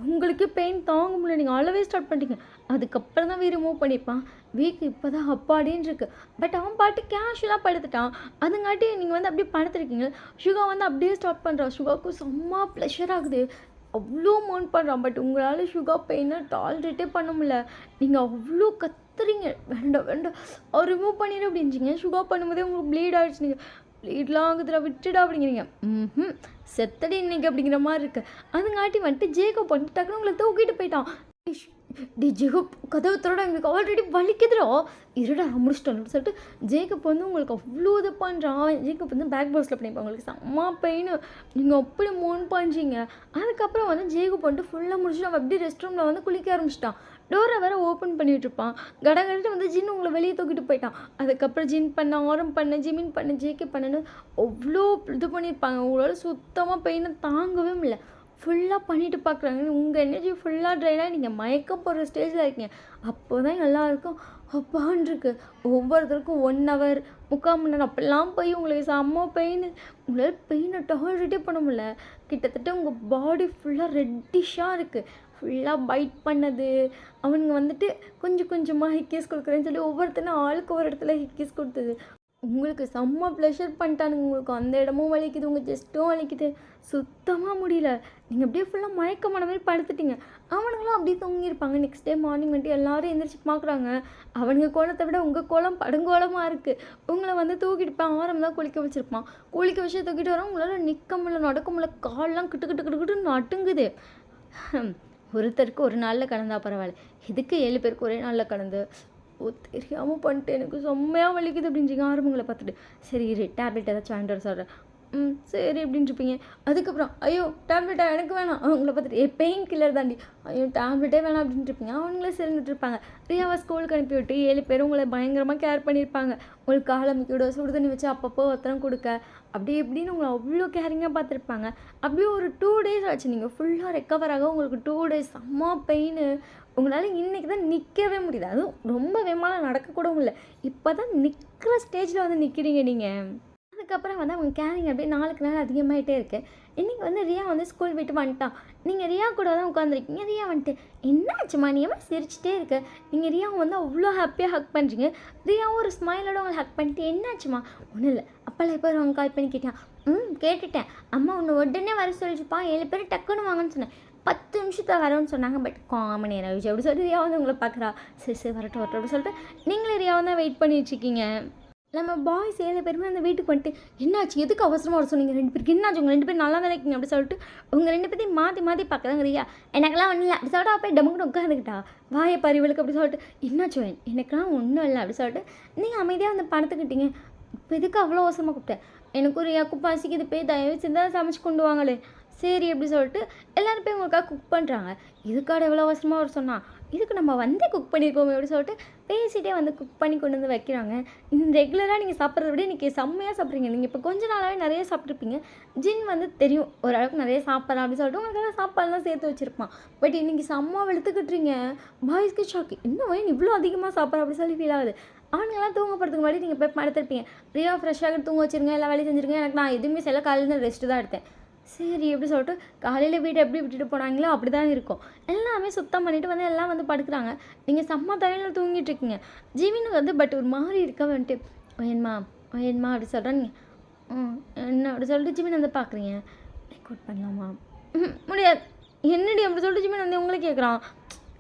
உங்களுக்கு பெயின் தாங்க முடியல, நீங்கள் அழவே ஸ்டார்ட் பண்ணிட்டீங்க. அதுக்கப்புறம் தான் வீ ரிமூவ் பண்ணியிருப்பான். வீக்கு இப்போ தான் அப்பாடின்னு இருக்குது. பட் அவன் பாட்டு கேஷுவலாக படுத்துட்டான். அதுங்காட்டி நீங்கள் அப்படியே படுத்துருக்கீங்க. சுகா அப்படியே ஸ்டார்ட் பண்ணுறான். சுகாவுக்கு செம்ம ப்ளஷர் ஆகுது, அவ்வளோ மவுண்ட் பண்ணுறான். பட் உங்களால் சுகா பெயினை டாலரேட்டே பண்ண முடியல. நீங்கள் அவ்வளோ கத்துறீங்க, வேண்டாம் அவர் ரிமூவ் பண்ணிடு அப்படின்றீங்க. சுகா பண்ணும்போதே உங்களுக்கு ப்ளீட் ஆகிடுச்சு. நீங்கள் ப்ளீட்லாம் ஆகுதுடா விட்டுடா அப்படிங்கிறீங்க. செத்தடி இன்னைக்கு அப்படிங்கிற மாதிரி இருக்குது. அதுங்காட்டி ஜேக்கோ டக்குன்னு உங்களை தூக்கிட்டு போயிட்டான். ஜேக்கப் கதவு தரோட எங்களுக்கு ஆல்ரெடி வலிக்குதுடா, இருடா முடிச்சிட்டோம் சொல்லிட்டு ஜேக்கப் உங்களுக்கு அவ்வளோ இது பண்ணுறான். ஜேக்கப் பேக் பாக்ஸில் பண்ணிப்போம். உங்களுக்கு செம்ம பெயின், நீங்கள் அப்படி மோன் பண்ணுறீங்க. அதுக்கப்புறம் ஜேக்கப் ஃபுல்லாக முடிச்சுட்டு அவன் எப்படி ரெஸ்ட் ரூமில் குளிக்க ஆரம்பிச்சிட்டான். டோரை வேறு ஓப்பன் பண்ணிகிட்ருப்பான். கடகடிட்டு ஜின் உங்களை வெளியே தூக்கிட்டு போயிட்டான். அதுக்கப்புறம் ஜின் பண்ண, ஆரம் பண்ண, ஜிமின் பண்ண, ஜேகே பண்ணு அவ்வளோ இது பண்ணியிருப்பாங்க. உங்களால் சுத்தமாக பெயினை தாங்கவே முடியல. ஃபுல்லாக பண்ணிட்டு பார்க்குறாங்க. உங்கள் எனர்ஜி ஃபுல்லாக ட்ரைனாக நீங்கள் மயக்க போகிற ஸ்டேஜில் இருக்கீங்க. அப்போ தான் எல்லாருக்கும் அப்பான்ருக்கு. ஒவ்வொருத்தருக்கும் 1 ஹவர் 3/4 மணி நேரம் அப்படிலாம் போய் உங்களுக்கு செம்ம பெயின். உங்களால் பெயினை டாலரேட்டே பண்ண முடியல. கிட்டத்தட்ட உங்கள் பாடி ஃபுல்லாக ரெட்டிஷாக இருக்குது. ஃபுல்லாக பைட் பண்ணது. அவனுங்க கொஞ்சம் கொஞ்சமாக ஹிக்கீஸ் கொடுக்குறேன்னு சொல்லி ஒவ்வொருத்தரும் ஆளுக்கு ஒரு இடத்துல ஹிக்கீஸ் கொடுத்தது. உங்களுக்கு செம்ம ப்ளஷர் பண்ணிட்டானுங்க. உங்களுக்கு அந்த இடமும் வலிக்குது, உங்கள் செஸ்ட்டும் வலிக்குது, சுத்தமாக முடியல. நீங்கள் அப்படியே ஃபுல்லாக மயக்கமான மாதிரி படுத்துட்டீங்க. அவனுங்களும் அப்படியே தூங்கியிருப்பாங்க. நெக்ஸ்ட் டே மார்னிங் எல்லோரும் எந்திரிச்சு பார்க்குறாங்க. அவனுங்க கோலத்தை விட உங்கள் கோலம் படுங்கோலமாக இருக்குது. உங்களை தூக்கிட்டு போய் ஆரம் தான் குளிக்க வச்சுருப்பான். குளிக்க வச்சு தூக்கிட்டு வரோம். உங்களால் நிற்க முடியல, நடக்க முடியல, கால்லாம் கிட்டு நட்டுங்குது. ஒருத்தருக்கு ஒரு நாளில் கலந்தா பரவாயில்ல, எதுக்கு 7 பேருக்கு ஒரே நாளில் கலந்து தெரியாமல் பண்ணிட்டு எனக்கு செம்மையாக வலிக்குது அப்படின்றீங்க. ஆரம்பங்களை பார்த்துட்டு சரி டேப்லெட் ஏதாச்சும் வாங்கிட்டு வர சொல்கிறேன். சரி அப்படின்ட்டுருப்பீங்க. அதுக்கப்புறம் ஐயோ டேப்லெட்டா எனக்கு வேணாம். அவங்கள பார்த்துட்டு பெயின் கில்லர் தாண்டி. ஐயோ டேப்லெட்டே வேணாம் அப்படின்ட்டுருப்பீங்க. அவங்களே இருப்பாங்க. ரியாவை ஸ்கூலுக்கு அனுப்பி விட்டு 7 பேரும் உங்களை பயங்கரமாக கேர் பண்ணியிருப்பாங்க. உங்களுக்கு காலமிக்கோட சுடு தண்ணி வச்சு அப்பப்போ ஒத்தனம் கொடுக்க அப்படி இப்படின்னு உங்களை அவ்வளோ கேரிங்காக பார்த்துருப்பாங்க. அப்படியே ஒரு 2 டேஸ் ஆச்சு நீங்கள் ஃபுல்லாக ரெக்கவர் ஆக. உங்களுக்கு 2 டேஸ் செம்ம பெயின். உங்களால் இன்றைக்கி தான் நிற்கவே முடியுது. அதுவும் ரொம்ப வேகமாக நடக்கக்கூட முடியல. இப்போ தான் நிற்கிற ஸ்டேஜில் வந்து நிற்கிறீங்க நீங்கள். அதுக்கப்புறம் வந்து அவங்க கேரிங் அப்படியே நாளுக்கு நாள் அதிகமாகிட்டே இருக்குது. இன்றைக்கி வந்து ரியா வந்து ஸ்கூல் விட்டு வந்துட்டான். நீங்கள் ரியா கூட தான் உட்காந்துருக்கீங்க. ரியா வந்துட்டு என்னாச்சுமா நீ ஏமா சிரிச்சிட்டே இருக்க? நீங்கள் ரியாவை வந்து அவ்வளோ ஹாப்பியாக ஹக் பண்ணுறீங்க. ரியாவும் ஒரு ஸ்மைலோட உங்களை ஹக் பண்ணிட்டு என்னாச்சுமா? ஒன்றும் இல்லை. அப்போல்லாம் எப்போ அவங்க கால் பண்ணி கேட்டான். கேட்டுட்டேன். அம்மா ஒன்று உடனே வர சொல்லிச்சுப்பா. 7 பேர் டக்குன்னு வாங்கன்னு சொன்னேன். 10 நிமிஷத்தில் வரோன்னு சொன்னாங்க. பட் காமன் நேரம் ஆகிடுச்சு அப்படி சொல்லிட்டு ரியா வந்து உங்களை பார்க்குறா. சரி வரட்டும் அப்படின்னு சொல்லிட்டு நீங்களே ரியாவை தான் வெயிட் பண்ணிட்டுருக்கீங்க. நம்ம பாய்ஸ் 7 பேருமே அந்த வீட்டுக்கு வந்துட்டு என்னாச்சு எதுக்கு அவசரமாக வர சொன்னீங்க 2 பேருக்கு என்னாச்சு உங்கள் 2 பேரும் நல்லா தான் இருக்கீங்க அப்படி சொல்லிட்டு உங்கள் 2 பேரையும் மாற்றி மாற்றி பார்க்குறாங்க. ரியா எனக்கெல்லாம் ஒன்றும் இல்லை அப்படி சொல்லிட்டு போய் டமுக்கு உட்காந்துக்கிட்டா. வாயை பறிவலுக்கு அப்படி சொல்லிட்டு என்னாச்சு எனக்கெல்லாம் ஒன்றும் இல்லை அப்படி சொல்லிட்டு நீங்கள் அமைதியாக வந்து படுத்துக்கிட்டீங்க. இப்போ எதுக்கு அவ்வளோ அவசரமாக கூப்பிட்டேன்? எனக்கும் ரியாவுக்கும் பசிக்குது போய் தயவு செஞ்சு சமைச்சு கொண்டு வாங்களே. சரி அப்படி சொல்லிட்டு எல்லோரும் போய் உங்களுக்காக குக் பண்ணுறாங்க. இதுக்காக எவ்வளோ அவசரமாக வர சொன்னா? இதுக்கு நம்ம வந்து குக் பண்ணியிருக்கோமே அப்படி சொல்லிட்டு பேசிகிட்டே வந்து குக் பண்ணி கொண்டு வந்து வைக்கிறாங்க. ரெகுலராக நீங்கள் சாப்பிட்றத விட இன்றைக்கி செம்மையாக சாப்பிட்றீங்க. நீங்கள் இப்போ கொஞ்ச நாளாகவே நிறைய சாப்பிட்ருப்பீங்க. ஜின் வந்து தெரியும் ஓரளவுக்கு நிறைய சாப்பிட்றான் அப்படின்னு சொல்லிட்டு உங்களுக்காக சாப்பாடுலாம் சேர்த்து வச்சுருப்பான். பட் இன்றைக்கி செம்மா வெளுத்துக்கிட்டுறீங்க. பாய்ஸ்க்கு ஷாக்கு இன்னும் இவ்வளோ அதிகமாக சாப்பிட்ற அப்படி சொல்லி ஃபீல் ஆகுது. அவனுங்கெல்லாம் தூங்க போகிறதுக்கு முன்னாடி நீங்கள் போய் படுத்துருப்பீங்க. ரியா ஃப்ரெஷ்ஷாக தூங்க வச்சுருங்க எல்லா வேலையும் செஞ்சுருங்க. எனக்கு நான் எதுவுமே செய்யல காலையில் ரெஸ்ட்டு தான் எடுத்தேன். சரி எப்படி சொல்லிட்டு காலையில் வீடு எப்படி விட்டுட்டு போனாங்களோ அப்படி தான் இருக்கும். எல்லாமே சுத்தம் பண்ணிவிட்டு வந்து எல்லாம் வந்து படுக்கிறாங்க. நீங்கள் செம்ம தலையில் தூங்கிட்டு இருக்கீங்க. ஜிவினுக்கு வந்து பட் ஒரு மாதிரி இருக்க வந்துட்டு வேணுமா அப்படி சொல்கிறேன். என்ன அப்படி சொல்லிட்டு ஜிமின் வந்து பார்க்குறீங்க. ரெக்கார்ட் பண்ணலாமா? முடியாது. என்னடி அப்படி சொல்லிட்டு ஜிமின் வந்து உங்களை கேட்குறான்.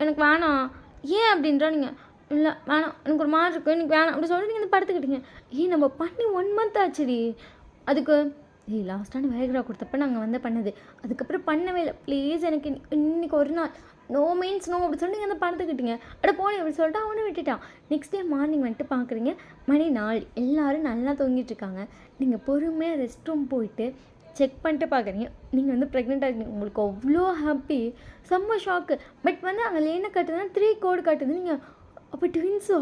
எனக்கு வேணாம். ஏன் அப்படின்றா நீங்கள் இல்லை வேணாம் எனக்கு ஒரு மாதிரி இருக்கும் எனக்கு வேணாம் அப்படி சொல்லிட்டு நீங்கள் வந்து படுத்துக்கிட்டீங்க. நம்ம பண்ணி 1 மந்த் ஆச்சுடி. அதுக்கு லாஸ்ட்டான வேக்ரா கொடுத்தப்ப நாங்கள் வந்து பண்ணது. அதுக்கப்புறம் பண்ணவே இல்லை. ப்ளீஸ் எனக்கு இன்றைக்கி ஒரு நாள் நோ மீன்ஸ் நோ அப்படி சொல்லி நீங்கள் வந்து படுத்துக்கிட்டீங்க. போனேன் அப்படி சொல்லிட்டு அவனை விட்டுட்டான். நெக்ஸ்ட் டே மார்னிங் வந்துட்டு பார்க்குறீங்க மணி 4 எல்லோரும் நல்லா தூங்கிட்டுருக்காங்க. நீங்கள் பொறுமையாக ரெஸ்ட் ரூம் போயிட்டு செக் பண்ணிட்டு பார்க்குறீங்க. நீங்கள் வந்து ப்ரெக்னெண்ட்டாக இருக்கீங்க. உங்களுக்கு அவ்வளோ ஹாப்பி செம்ம ஷாக்கு. பட் வந்து அங்கே லேனை காட்டுதுன்னா 3 கோடு காட்டுது. நீங்கள் அப்போ ட்வின்ஸோ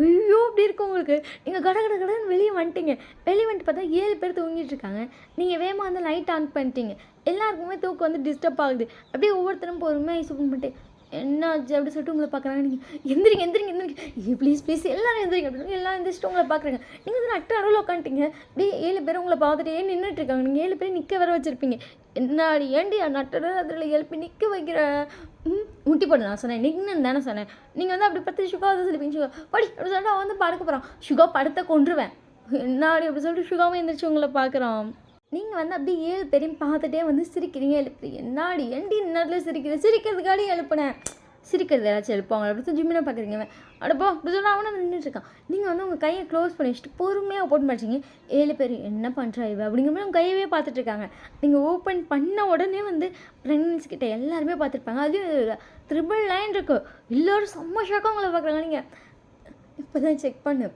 ஐயோ அப்படி இருக்கும் உங்களுக்கு. நீங்கள் கடன்னு வெளியே வந்துட்டீங்க. வெளியே வந்துட்டு பார்த்தா 7 பேர் தூங்கிட்டு இருக்காங்க. நீங்கள் வேகமாக வந்து லைட் ஆன் பண்ணிட்டீங்க. எல்லாருக்குமே தூக்கம் வந்து டிஸ்டர்ப் ஆகுது. அப்படியே ஒவ்வொருத்தரும் பொறுமையாக ஐஸ் ஓப்பன் பண்ணிட்டு என்னாச்சு அப்படி சொல்லிட்டு உங்களை பார்க்குறாங்க. நீங்கள் எந்திரிங்க ப்ளீஸ் எல்லோரும் எந்திரிங்க அப்படின்னு எல்லாம் எந்திரிச்சிட்டு உங்களை பார்க்குறாங்க. நீங்கள் வந்து நட்டு நடுவில் உட்காந்துட்டீங்க. அப்படியே 7 பேர் உங்களை பார்த்துட்டே நின்றுட்டு இருக்காங்க. நீங்கள் 7 பேர் நிற்க வர வச்சுருப்பீங்க. என்னாடி ஏண்டி நட்டு அதில் எழுப்பி நிற்க வைக்கிற முட்டி போட்டு நான் சொன்னேன் நிற்கணுன்னு தானே சொன்னேன். நீங்கள் வந்து அப்படி பற்றி சுகா வந்து சொல்லிப்பீங்க. சுகா படி அப்படி சொல்லிட்டு அவன் வந்து படுக்க போகிறான். சுகா படுத்த கொண்டுருவேன். என்னாடி அப்படி சொல்லிட்டு சுகாவும் எந்திரிச்சு உங்களை பார்க்குறான். நீங்கள் வந்து அப்படியே 7 பேரையும் பார்த்துட்டே வந்து சிரிக்கிறீங்க எழுப்புறீங்க. என்னாடி ஏண்டி நேரத்தில் சிரிக்கிறதுக்காடி எழுப்புனேன். சிரிக்கிறது யாராச்சும் எழுப்பாங்க அப்படி ஜிம்மினா பார்க்குறீங்க. அடப்போ அப்படி சொன்னால் அவனை நின்றுட்டுருக்கான். நீங்கள் வந்து உங்கள் கையை க்ளோஸ் பண்ணி வச்சுட்டு பொறுமையாக ஓப்பன் பண்ணிச்சிங்க. 7 பேர் என்ன பண்ணுறா இவ அப்படிங்கிற மாதிரி உங்கள் கையவே பார்த்துட்ருக்காங்க. நீங்கள் ஓப்பன் பண்ண உடனே வந்து ப்ரெக்னன்சி கிட்ட எல்லாருமே பார்த்துருப்பாங்க. அதுவும் 999 இருக்குது. எல்லோரும் செம்ம ஷாக்காக உங்களை பார்க்குறாங்க. நீங்கள் இப்போ தான் செக் பண்ணு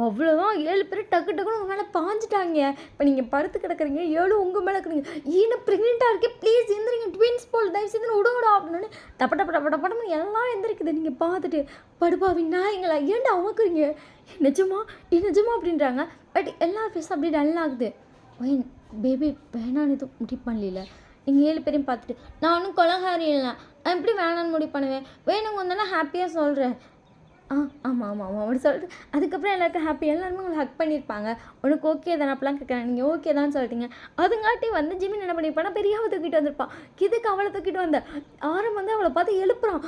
அவ்வளோதான் 7 பேர் டக்குன்னு உங்கள் மேலே பாஞ்சிட்டாங்க. இப்போ நீங்கள் படுத்து கிடக்குறீங்க 7 உங்கள் மேலே இருக்கிறீங்க. ஏன்னா ப்ரெக்னெண்ட்டாக இருக்கே ப்ளீஸ் எந்திரிங்க ட்வின்ஸ் போல் தயவு செய்து விடா அப்படின்னு டப்படப்படப்படப்படன்னு எல்லாம் எந்திரிக்குது. நீங்கள் பார்த்துட்டு படுப்பாவி நாய்ங்களா ஏன்டா அமக்குறீங்க நிஜமா அப்படின்றாங்க. பட் எல்லா ஃபேஸும் அப்படி டல் ஆகுது. பேபி வேணான்னு எதுவும் முடிவு பண்ணல. நீங்கள் 7 பேரையும் பார்த்துட்டு நானும் கொலகாரி இல்லை நான் எப்படி வேணான்னு முடிவு பண்ணுவேன். வேணுங்க வந்தானே ஹாப்பியாக சொல்கிறேன். ஆமாம் அப்படி சொல்லிட்டு அதுக்கப்புறம் எல்லாருக்கும் ஹாப்பி. எல்லாருமே உங்களை ஹக் பண்ணியிருப்பாங்க. உனக்கு ஓகே தானே அப்பெல்லாம் கேட்குறேன். நீங்கள் ஓகே தான் சொல்லிட்டீங்க. அதுங்காட்டி வந்து ஜிமின் என்ன பண்ணியிருப்பானா பெரியாவை தூக்கிட்டு வந்திருப்பான். இதுக்கு அவளை தூக்கிட்டு வந்த ஆரம் வந்து அவளை பார்த்து எழுப்புறான்.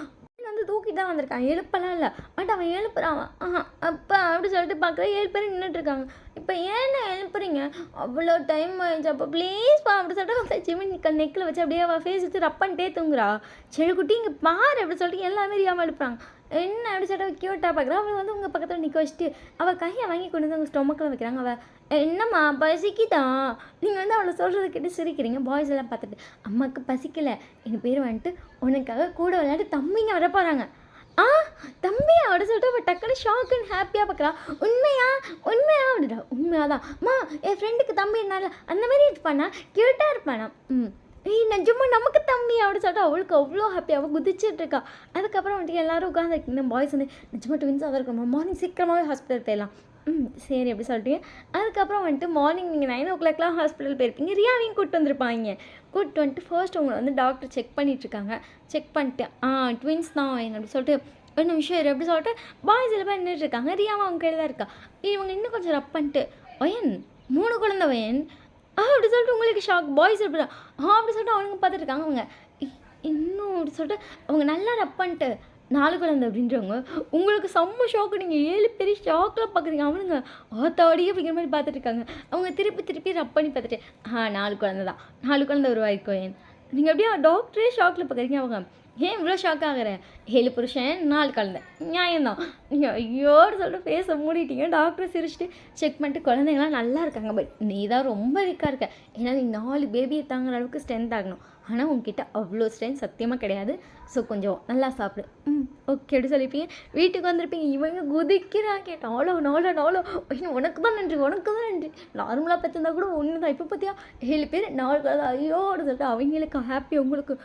வந்து தூக்கிட்டு தான் வந்திருக்கான். எழுப்பலாம் இல்லை பட் அவன் எழுப்புறான். அப்போ அப்படி சொல்லிட்டு பார்க்குற 7 பேர் நின்றுட்டுருக்காங்க. இப்போ ஏன்னா எழுப்புறீங்க அவ்வளோ டைம் ஆயிடுச்சு. அப்போ ப்ளீஸ்ப்பா அப்படி சொல்லிட்டு ஜிமின் நெக்கில் வச்சு அப்படியே அவள் ஃபேஸ் வச்சு ரப் பண்ணிட்டே தூங்குறா. செல்குட்டி இங்கே பாரு அப்படி சொல்லிட்டு எல்லாமே ரியாமல் எழுப்புறாங்க. என்ன அப்படி சொல்லிட்டு க்யூட்டாக பார்க்குறா. அவள் வந்து உங்கள் பக்கத்தில் நிற்க வச்சுட்டு அவள் கையை வாங்கி கொண்டு வந்து உங்கள் ஸ்டொமக்கில் வைக்கிறாங்க. அவள் என்னம்மா பசிக்குதான் நீங்கள் வந்து அவளை சொல்கிறத கேட்டு சிரிக்கிறீங்க. பாய்ஸ் எல்லாம் பார்த்துட்டு அம்மாவுக்கு பசிக்கலை எங்கள் பேர் வந்துட்டு உனக்காக கூட விளையாட்டு தம்பிங்க வர போகிறாங்க. ஆ தம்பியா அப்படி சொல்லிட்டு அவள் டக்குனு ஷாக் அண்ட் ஹாப்பியாக பார்க்குறா. உண்மையா உண்மையா அப்படின்றா. உண்மையாதான் அம்மா, என் ஃப்ரெண்டுக்கு தம்பி இருந்தால அந்த மாதிரி இருப்பானா, க்யூட்டாக இருப்பானா. ஏய் நிஜமா நமக்கு தம்பி அப்படி சொல்லிட்டு அவளுக்கு அவ்வளோ ஹாப்பி, அவள் குதிச்சிட்டு இருக்கா. அதுக்கப்புறம் வந்துட்டு எல்லாரும் உட்காந்துருக்கீங்க. பாய்ஸ் வந்து நிஜமா ட்வின்ஸாக தான் இருக்கணும், மார்னிங் சீக்கிரமாகவே ஹாஸ்பிட்டல் போயிடலாம். சரி அப்படி சொல்லிட்டு அதுக்கப்புறம் வந்துட்டு மார்னிங் நீங்கள் 9 o'clock ஹாஸ்பிட்டல் போயிருப்பீங்க. ரியாவையும் கூப்பிட்டு வந்திருப்பாங்க. கூப்பிட்டு வந்துட்டு ஃபர்ஸ்ட் உங்களை வந்து டாக்டர் செக் பண்ணிகிட்ருக்காங்க. செக் பண்ணிட்டு ட்வின்ஸ் தான் அப்படி சொல்லிட்டு ஒரு நிமிஷம் இரு அப்படி சொல்லிட்டு பாய்ஸ் எல்லாம் நின்றுட்டு இருக்காங்க. ரியாவும் அவங்க கையில் தான் இருக்கா. இவங்க இன்னும் கொஞ்சம் ரப் பண்ணிட்டு வயன் 3 குழந்தை வயன் அப்படி சொல்லிட்டு உங்களுக்கு ஷாக். பாய்ஸ் எப்படி அப்படி சொல்லிட்டு அவனுங்க பார்த்துட்டு இருக்காங்க. அவங்க இன்னும் அப்படி சொல்லிட்டு அவங்க நல்லா ரப் பண்ணிட்டு 4 குழந்தை அப்படின்றவங்க உங்களுக்கு செம்ம ஷாக்கு. நீங்கள் 7 பெரிய ஷாக்கில் பார்க்குறீங்க. அவனுங்க ஆத்தாடியே அப்படிங்கிற மாதிரி பார்த்துட்டு இருக்காங்க. அவங்க திருப்பி ரப் பண்ணி பார்த்துட்டு 4 குழந்தை தான், 4 குழந்தை உருவாயிருக்கோ ஏன் நீங்கள் அப்படியே டாக்டரே ஷாக்கில் பார்க்குறீங்க. அவங்க ஏன் இவ்வளோ ஷாக் ஆகிற, 7 புருஷன் 4 குழந்தை நியாயம்தான். நீங்கள் ஐயோன்னு சொல்லிட்டு பேச மூடிட்டீங்க. டாக்டர் சிரிச்சுட்டு செக் பண்ணிட்டு குழந்தைங்களாம் நல்லா இருக்காங்க. பட் நீ தான் ரொம்ப வீக்காக இருக்க. ஏன்னா நீ 4 பேபியை தாங்குற அளவுக்கு ஸ்ட்ரென்த் ஆகணும். ஆனால் உங்ககிட்ட அவ்வளோ ஸ்ட்ரென்த் சத்தியமாக கிடையாது. ஸோ கொஞ்சம் நல்லா சாப்பிடு. ஓகே அப்படி சொல்லியிருப்பீங்க. வீட்டுக்கு வந்திருப்பீங்க. இவங்க குதிக்கிறாங்க. நாளோ உனக்கு தான் நன்றி. நார்மலாக பார்த்துருந்தா கூட ஒன்று தான். இப்போ பார்த்தியா 7 பேர் 4 குழந்தை ஐயோ அப்படின்னு சொல்லிட்டு அவங்களுக்கு ஹாப்பி. உங்களுக்கு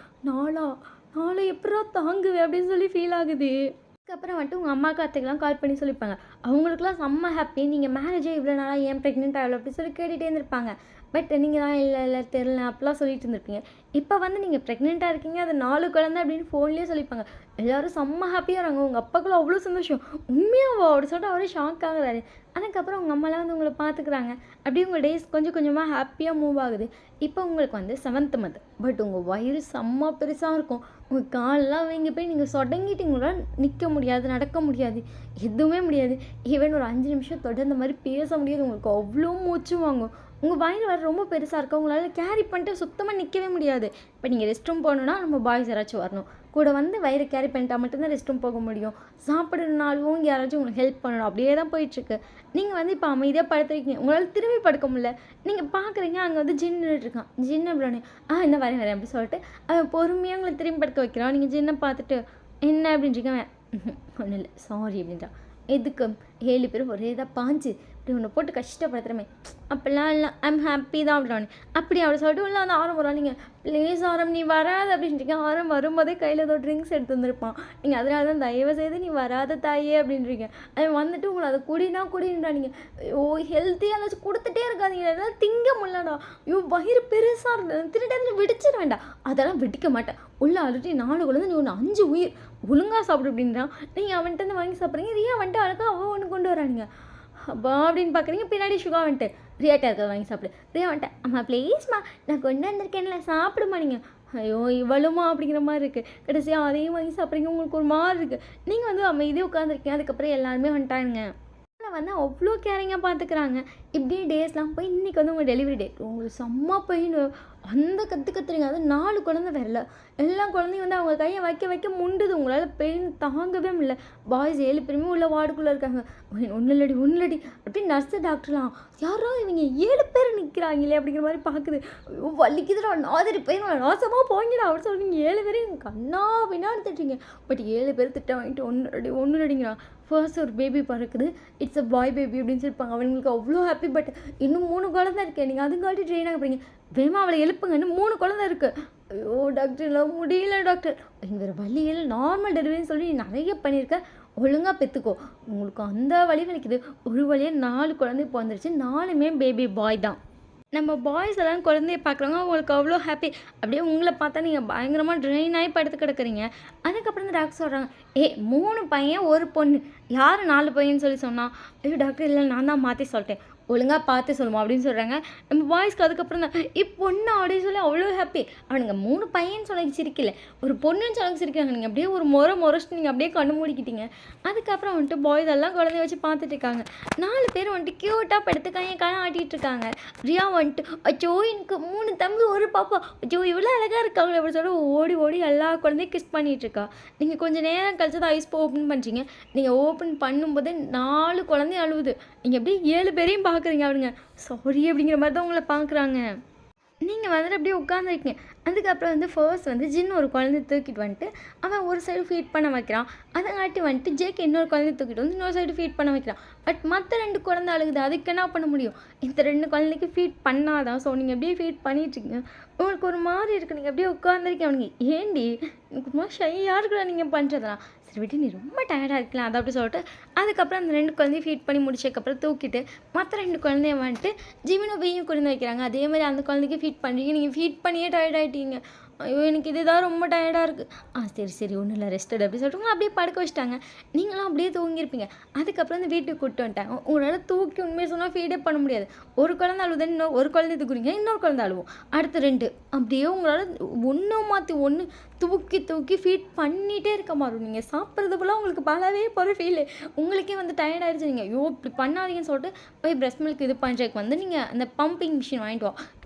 நாளை எப்படா தாங்குவேன் அப்படின்னு சொல்லி ஃபீல் ஆகுது. அதுக்கப்புறம் வந்துட்டு உங்கள் அம்மாவுக்கு அத்தைக்கெலாம் கால் பண்ணி சொல்லியிருப்பாங்க. அவங்களுக்குலாம் செம்ம ஹாப்பி. நீங்கள் மேரேஜே இவ்வளோ நாளாக ஏன் ப்ரெக்னென்ட் ஆகலை அப்படி சொல்லி கேட்டுகிட்டே இருந்திருப்பாங்க. பட் நீங்கள் தான் இல்லை தெரில அப்படிலாம் சொல்லிட்டு இருந்திருப்பீங்க. இப்போ வந்து நீங்கள் ப்ரெக்னெண்ட்டாக இருக்கீங்க, அது 4 குழந்தை அப்படின்னு ஃபோன்லேயே சொல்லியிருப்பாங்க. எல்லோரும் செம்ம ஹாப்பியாக இருக்காங்க. உங்கள் அப்பாக்குள்ள அவ்வளோ சந்தோஷம். உண்மையாவா அப்படி சொல்லிட்டு அவரே ஷாக் ஆகுறாரு. அதுக்கப்புறம் உங்கள் அம்மாலாம் வந்து உங்களை பார்த்துக்குறாங்க. அப்படியே உங்கள் டேஸ் கொஞ்சம் கொஞ்சமாக ஹாப்பியாக மூவ் ஆகுது. இப்போ உங்களுக்கு வந்து 7th month. பட் உங்கள் வயிறு செம்ம பெருசாக இருக்கும். உங்கள் காலெலாம் வீங்கி போய் நீங்கள் சொடங்கிட்டிங்களா, நிற்க முடியாது, நடக்க முடியாது, எதுவுமே முடியாது. ஈவன் ஒரு 5 நிமிஷம் தொடர்ந்த மாதிரி பேச முடியாது. உங்களுக்கு அவ்வளோ மூச்சு வாங்கும். உங்கள் வயிறு வேறு ரொம்ப பெருசாக இருக்கும். உங்களால் கேரி பண்ணிட்டு சுத்தமாக நிற்கவே முடியாது. இப்போ நீங்கள் ரெஸ்ட் ரூம் போகணுன்னா நம்ம பாய்ஸ் யாராச்சும் வரணும் கூட, வந்து வயிறு கேரி பண்ணிட்டா மட்டும்தான் ரெஸ்ட் ரூம் போக முடியும். சாப்பிட்றதுனாலும் யாராச்சும் உங்களுக்கு ஹெல்ப் பண்ணணும். அப்படியே தான் போயிட்டுருக்கு. நீங்கள் வந்து இப்போ அமைதியாக படுத்துருக்கீங்க. உங்களால் திரும்பி படுக்க முடியல. நீங்கள் பார்க்குறீங்க அங்கே வந்து ஜின்னுட்டுருக்கான். ஜின்னு அப்படின்னே இந்த வரேன் அப்படி சொல்லிட்டு அவன் பொறுமையாக உங்களை திரும்பி படுக்க வைக்கிறான். நீங்கள் ஜின்னை பார்த்துட்டு என்ன அப்படின்றீங்க. ஒன்றும் இல்லை சாரி அப்படின்றான். எதுக்கு 7 பேரும் ஒரே இதாக பாஞ்சு இப்படி ஒன்று போட்டு கஷ்டப்படுத்துகிறமே அப்படிலாம் இல்லை, ஐம் ஹாப்பி தான் அப்படின்றானே. அப்படி அப்படி சொல்லிட்டு உள்ள அந்த ஆரம் வரும். நீங்கள் ப்ளீஸ் ஆரம் நீ வராது அப்படின்றீங்க. ஆரம் வரும்போதே கையில் ஏதோ ட்ரிங்க்ஸ் எடுத்து வந்துருப்பான். நீங்கள் அதனால தான் தயவு செய்து நீ வராத தாயே அப்படின்றீங்க. அது வந்துட்டு உங்களை அதை குடின்றா. நீங்கள் ஹெல்த்தியாக ஏதாச்சும் கொடுத்துட்டே இருக்காதீங்க. எதாவது திங்க முடியலடா. வயிறு பெருசாக இருந்தது திருட்டு வெடிச்சிட வேண்டாம். அதெல்லாம் வெடிக்க மாட்டேன். உள்ள ஆல்ரெடி 4 குழந்தை, நீ ஒன்று 5 உயிர் ஒழுங்காக சாப்பிடு அப்படின்றான். நீங்கள் அவன்கிட்ட வந்து வாங்கி சாப்பிட்றீங்க. ரியா வந்துட்டு அழகாக அவன் ஒன்று கொண்டு வரானுங்க. அப்பா அப்படின்னு பார்க்குறீங்க. பின்னாடி சுகா வந்துட்டு ரியாட்டா இருக்கிறத வாங்கி சாப்பிடு. ரியா வந்துட்டேன். அம்மா ப்ளீஸ்மா நான் கொண்டு வந்திருக்கேன்ல சாப்பிடுமா. நீங்கள் ஐயோ இவ்வளவுமா அப்படிங்கிற மாதிரி இருக்குது. கடைசியாக அதையும் வாங்கி சாப்பிட்றீங்க. உங்களுக்கு ஒரு மாதிரி இருக்குது. நீங்கள் வந்து அமைதியாக உட்காந்துருக்கீங்க. அதுக்கப்புறம் எல்லாருமே வந்துட்டானுங்க. வந்து அவ்வளோ கேரிங்காக பார்த்துக்கிறாங்க. இப்படியே டேஸ்லாம் போய் இன்றைக்கி வந்து உங்கள் டெலிவரி டேட். உங்களுக்கு செம்ம பெயின் அந்த கற்றுறீங்க. அது 4 குழந்தை வரல. எல்லா குழந்தையும் வந்து அவங்க கையை வைக்க முண்டுது. உங்களால் பெயின் தாங்கவே முடியல. பாய்ஸ் 7 பேருமே உள்ள வார்டுக்குள்ளே இருக்காங்க. ஒன்றும் இல்லடி அப்படின்னு நர்ஸு டாக்டர்லாம் யாரோ இவங்க 7 பேர் நிற்கிறாங்களே அப்படிங்கிற மாதிரி பார்க்குது. வலிக்குதுடா நாதரி பையன் நாசமாக போங்கடா அப்படின்னு சொல்லி நீங்கள் 7 பேரையும் கண்ணா பின்னாடி திட்டுறீங்க. பட் 7 பேர் திட்ட வாங்கிட்டு ஒன்று ரெடிங்கிறான். ஃபர்ஸ்ட் ஒரு பேபி பிறக்குது. இட்ஸ் அ பாய் பேபி அப்படின்னு சொல்லிப்பாங்க. அவங்களுக்கு அவ்வளோ ஹாப்பி. பட் இன்னும் 3 குழந்தை இருக்கேன். நீங்கள் அதுங்காட்டி ட்ரெயின் ஆக போகிறீங்க. வேமா அவளை எழுப்புங்க, இன்னும் 3 குழந்தை இருக்குது. ஐயோ டாக்டர் எல்லாம் முடியல டாக்டர். வேறு வழியில் நார்மல் டெலிவரின்னு சொல்லி நிறைய பண்ணியிருக்கேன். ஒழுங்காக பெற்றுக்கோ. உங்களுக்கு அந்த வழி வலிக்குது. ஒரு வழியாக 4 குழந்தை இப்போ வந்துருச்சு. 4மே பேபி பாய் தான். நம்ம பாய்ஸ் எல்லாம் குழந்தைய பார்க்குறவங்க அவங்களுக்கு அவ்வளோ ஹாப்பி. அப்படியே உங்களை பார்த்தா நீங்கள் பயங்கரமாக ட்ரெயின் ஆகி படுத்து கிடக்குறீங்க. அதுக்கப்புறம் தான் டாக்டர் சொல்கிறாங்க 3 பையன் 1 பொண்ணு. யார் 4 பையன்னு சொல்லி சொன்னால் ஐயோ டாக்டர் இல்லை நான் தான் மாற்றி சொல்லிட்டேன், ஒழுங்காக பார்த்து சொல்லுமா அப்படின்னு சொல்கிறாங்க. நம்ம பாய்ஸ்க்கு அதுக்கப்புறம் தான் பொண்ணு அப்படின்னு சொல்லி அவ்வளோ ஹாப்பி. அவனுங்க 3 பையன்னு சொல்லி சிரிக்கல, ஒரு பொண்ணுன்னு சொல்லி சிரிக்கிறாங்க. நீங்கள் அப்படியே ஒரு முறைச்சிட்டு நீங்கள் அப்படியே கண்ணு மூடிக்கிட்டீங்க. அதுக்கப்புறம் வந்துட்டு பாய்ஸ் எல்லாம் குழந்தைய வச்சு பார்த்துட்டு இருக்காங்க. 4 பேர் வந்துட்டு க்யூட்டாக படுத்துக்காங்க, கணம் ஆட்டிகிட்டு இருக்காங்க. ரியா வந்துட்டு அச்சோ எனக்கு 3 தம்பி 1 பாப்பா, அச்சோ இவ்வளோ அழகாக இருக்காங்க அப்படின்னு சொல்லி ஓடி எல்லா குழந்தையும் கிஸ் பண்ணிகிட்டு இருக்கா. நீங்கள் கொஞ்சம் நேரம் கழிச்சு தான் ஐஸ் ஓப்பன் பண்ணுறீங்க. நீங்கள் ஓப்பன் பண்ணும்போது 4 குழந்தையும் அழுவுது. நீங்கள் அப்படியே 7 பேரையும் பார்க்குறீங்க. அவனுங்க சாரி அப்படிங்கிற மாதிரி தான் உங்களை பார்க்குறாங்க. நீங்கள் வந்துட்டு அப்படியே உட்காந்துருக்கீங்க. அதுக்கப்புறம் வந்து ஃபர்ஸ்ட் வந்து ஜின் ஒரு குழந்தைய தூக்கிட்டு வந்துட்டு அவன் ஒரு சைடு ஃபீட் பண்ண வைக்கிறான். அதங்காட்டி வந்துட்டு ஜேக்கு இன்னொரு குழந்தைய தூக்கிட்டு வந்து இன்னொரு சைடு ஃபீட் பண்ண வைக்கிறான். பட் மற்ற 2 குழந்தை அழுகுது. அதுக்கு என்ன பண்ண முடியும்? இந்த 2 குழந்தைக்கு ஃபீட் பண்ணாதான். ஸோ நீங்கள் எப்படியே ஃபீட் பண்ணிட்டுருக்கீங்க. உங்களுக்கு ஒரு மாதிரி இருக்குது. நீங்கள் அப்படியே உட்காந்துருக்கீங்க. அவனுங்க ஏண்டி எனக்கு ரொம்ப ஷையாக இருக்கிற நீங்கள் பண்ணுறதெல்லாம். சரி விட்டு, நீ ரொம்ப டயர்டாக இருக்கலாம் அதை அப்படி சொல்லிட்டு அதுக்கப்புறம் அந்த 2 குழந்தையும் ஃபீட் பண்ணி முடிச்சதுக்கப்புறம் தூக்கிட்டு மற்ற 2 குழந்தைய வந்துட்டு ஜிமினோ பையும் குழந்தை வைக்கிறாங்க. அதே மாதிரி அந்த குழந்தைக்கு ஃபீட் பண்ணுறீங்க. நீங்கள் ஃபீட் பண்ணியே டயர்ட் ஆகிட்டீங்க. ஐயோ எனக்கு இதுதான் ரொம்ப டயர்டாக இருக்குது. சரி சரி ஒன்றும் இல்லை ரெஸ்டட் அப்படி சொல்லிட்டு அப்படியே படுக்க வச்சுட்டாங்க. நீங்களும் அப்படியே தூங்கியிருப்பீங்க. அதுக்கப்புறம் இந்த வீட்டுக்கு கூப்பிட்டு வந்துட்டாங்க. உங்களால் தூக்கி உண்மையை சொன்னால் ஃபீடே பண்ண முடியாது. ஒரு குழந்தை அழுதுன்னு இன்னொரு ஒரு குழந்தை தூக்குறீங்க, இன்னொரு குழந்தை அழுவோம், அடுத்து 2 அப்படியே உங்களால் ஒன்று மாற்றி ஒன்று தூக்கி தூக்கி ஃபீட் பண்ணிகிட்டே இருக்க மாறும். நீங்கள் சாப்பிட்றது போல் உங்களுக்கு பலவே போகிற ஃபீல். உங்களுக்கே வந்து டயர்ட் ஆகிடுச்சு. நீங்கள் ஐயோ இப்படி பண்ணாதீங்கன்னு சொல்லிட்டு போய் பிரஸ்ட் மில்க் இது பண்ணுறதுக்கு வந்து நீங்கள் அந்த பம்பிங் மிஷின் வாங்கிட்டு வா.